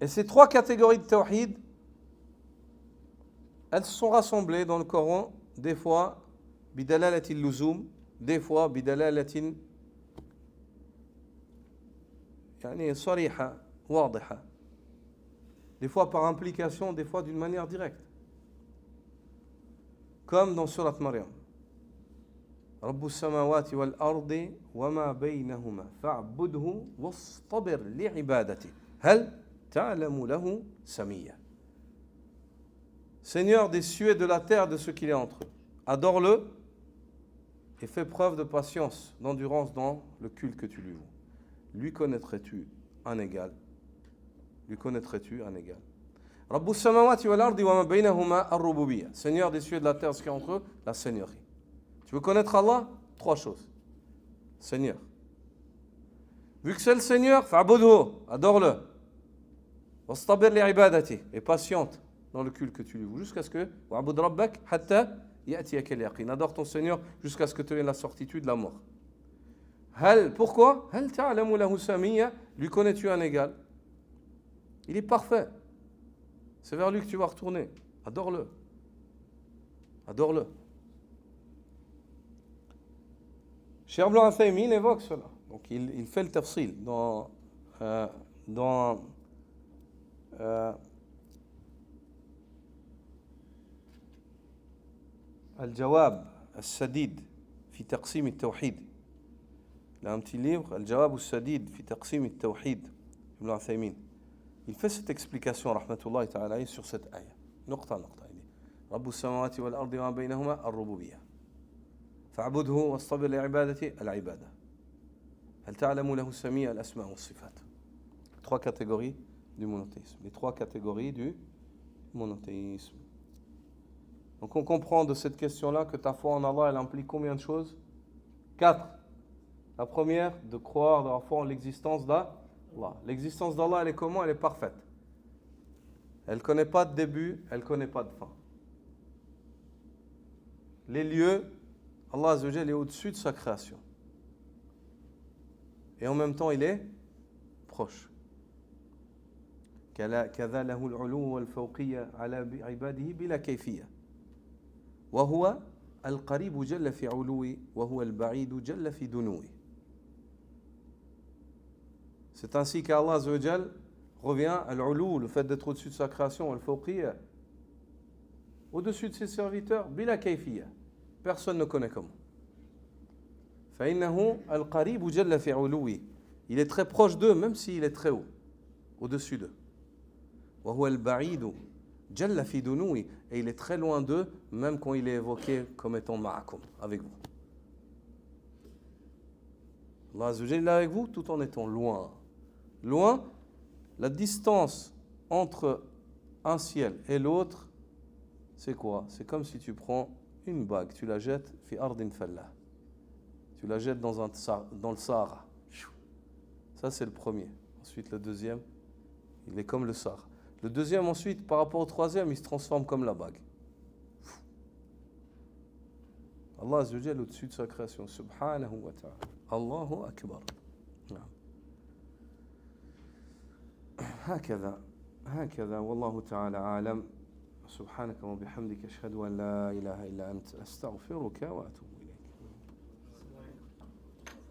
Speaker 1: Et ces 3 catégories de tawhid, elles sont rassemblées dans le Coran, des fois bidalalatil luzum, des fois bidalalatin يعني صريحة واضحة, des fois par implication, des fois d'une manière directe, comme dans Surat Maryam. رب السماوات والأرض وما بينهما فاعبده واصطبر لعبادته هل تعلم له سميا. Seigneur des cieux et de la terre, de ce qu'il est entre eux, adore-le et fais preuve de patience, d'endurance dans le culte que tu lui voues. Lui connaîtrais-tu un égal? Lui connaîtrais-tu un égal? Rabbus samawati wal ardi wa ma baynahuma ar-rububiyyah. Seigneur des cieux et de la terre, ce qui est entre eux, la seigneurie. Tu veux connaître Allah? 3 choses. Seigneur. Vu que c'est le Seigneur, fa'budhu, adore-le. Wastabir li'ibadati, et patiente dans le culte que tu lui voues, jusqu'à ce que wa'bud rabbak hatta ya'tiyaka al-yaqin. Adore ton Seigneur jusqu'à ce que tu aies la certitude de la mort. Pourquoi? Hal ta'lamu lahu samiyya, lui connais-tu un égal? Il est parfait. C'est vers lui que tu vas retourner. Adore-le. Adore-le. Cheikh Ibn Uthaymin évoque cela. Donc il fait le tafsil dans Al-Jawab Al-Sadid fi taqsim al-Tawhid. Il a un petit livre, Al-Jawab Al-Sadid fi taqsim al-Tawhid, Ibn Uthaymin. Il fait cette explication, rahmatullahi ta'ala, sur cette ayah. نقطة. Il dit رب السماوات والأرض وما بينهما الربوبية. فاعبده واصطبر لعبادته العبادة. هل تعلم له سميع الأسماء والصفات. 3 catégories du monothéisme. Les 3 catégories du monothéisme. Donc on comprend de cette question-là que ta foi en Allah, elle implique combien de choses? 4. La première, de croire, d'avoir foi en l'existence d'Allah. L'existence d'Allah, elle est comment? Elle est parfaite. Elle ne connaît pas de début, elle ne connaît pas de fin. Les lieux, Allah Azza wa Jalla est au-dessus de sa création. Et en même temps, il est proche. كذا له العلو والفوقية على عباده بلا كيفية. وهو القريب جل في علوه وهو البعيد جل في دنوه. C'est ainsi qu'Allah Azza wa Jalla revient à l'ulou, le fait d'être au-dessus de sa création, al-fawqiyya, au-dessus de ses serviteurs, bila kayfiyya. Personne ne connaît comment. فإنه القريب جل في علوه. Il est très proche d'eux, même s'il est très haut, au-dessus d'eux. وهو البعيد جل في دنوه. Et il est très loin d'eux, même quand il est évoqué comme étant ma'akum, avec vous. Allah Azza wa Jalla est avec vous tout en étant loin. Loin, la distance entre un ciel et l'autre, c'est quoi? C'est comme si tu prends une bague, tu la jettes fi ardin fallah. Tu la jettes dans le Sahara. Ça, c'est le premier. Ensuite, le deuxième, il est comme le Sahara. Le deuxième, ensuite, par rapport au troisième, il se transforme comme la bague. Allah Azza wa Jalla au-dessus de sa création. Subhanahu wa ta'ala. Allahu Akbar. هكذا والله تعالى أعلم. سبحانك وبحمدك أشهد أن لا إله إلا أنت أستغفرك وأتوب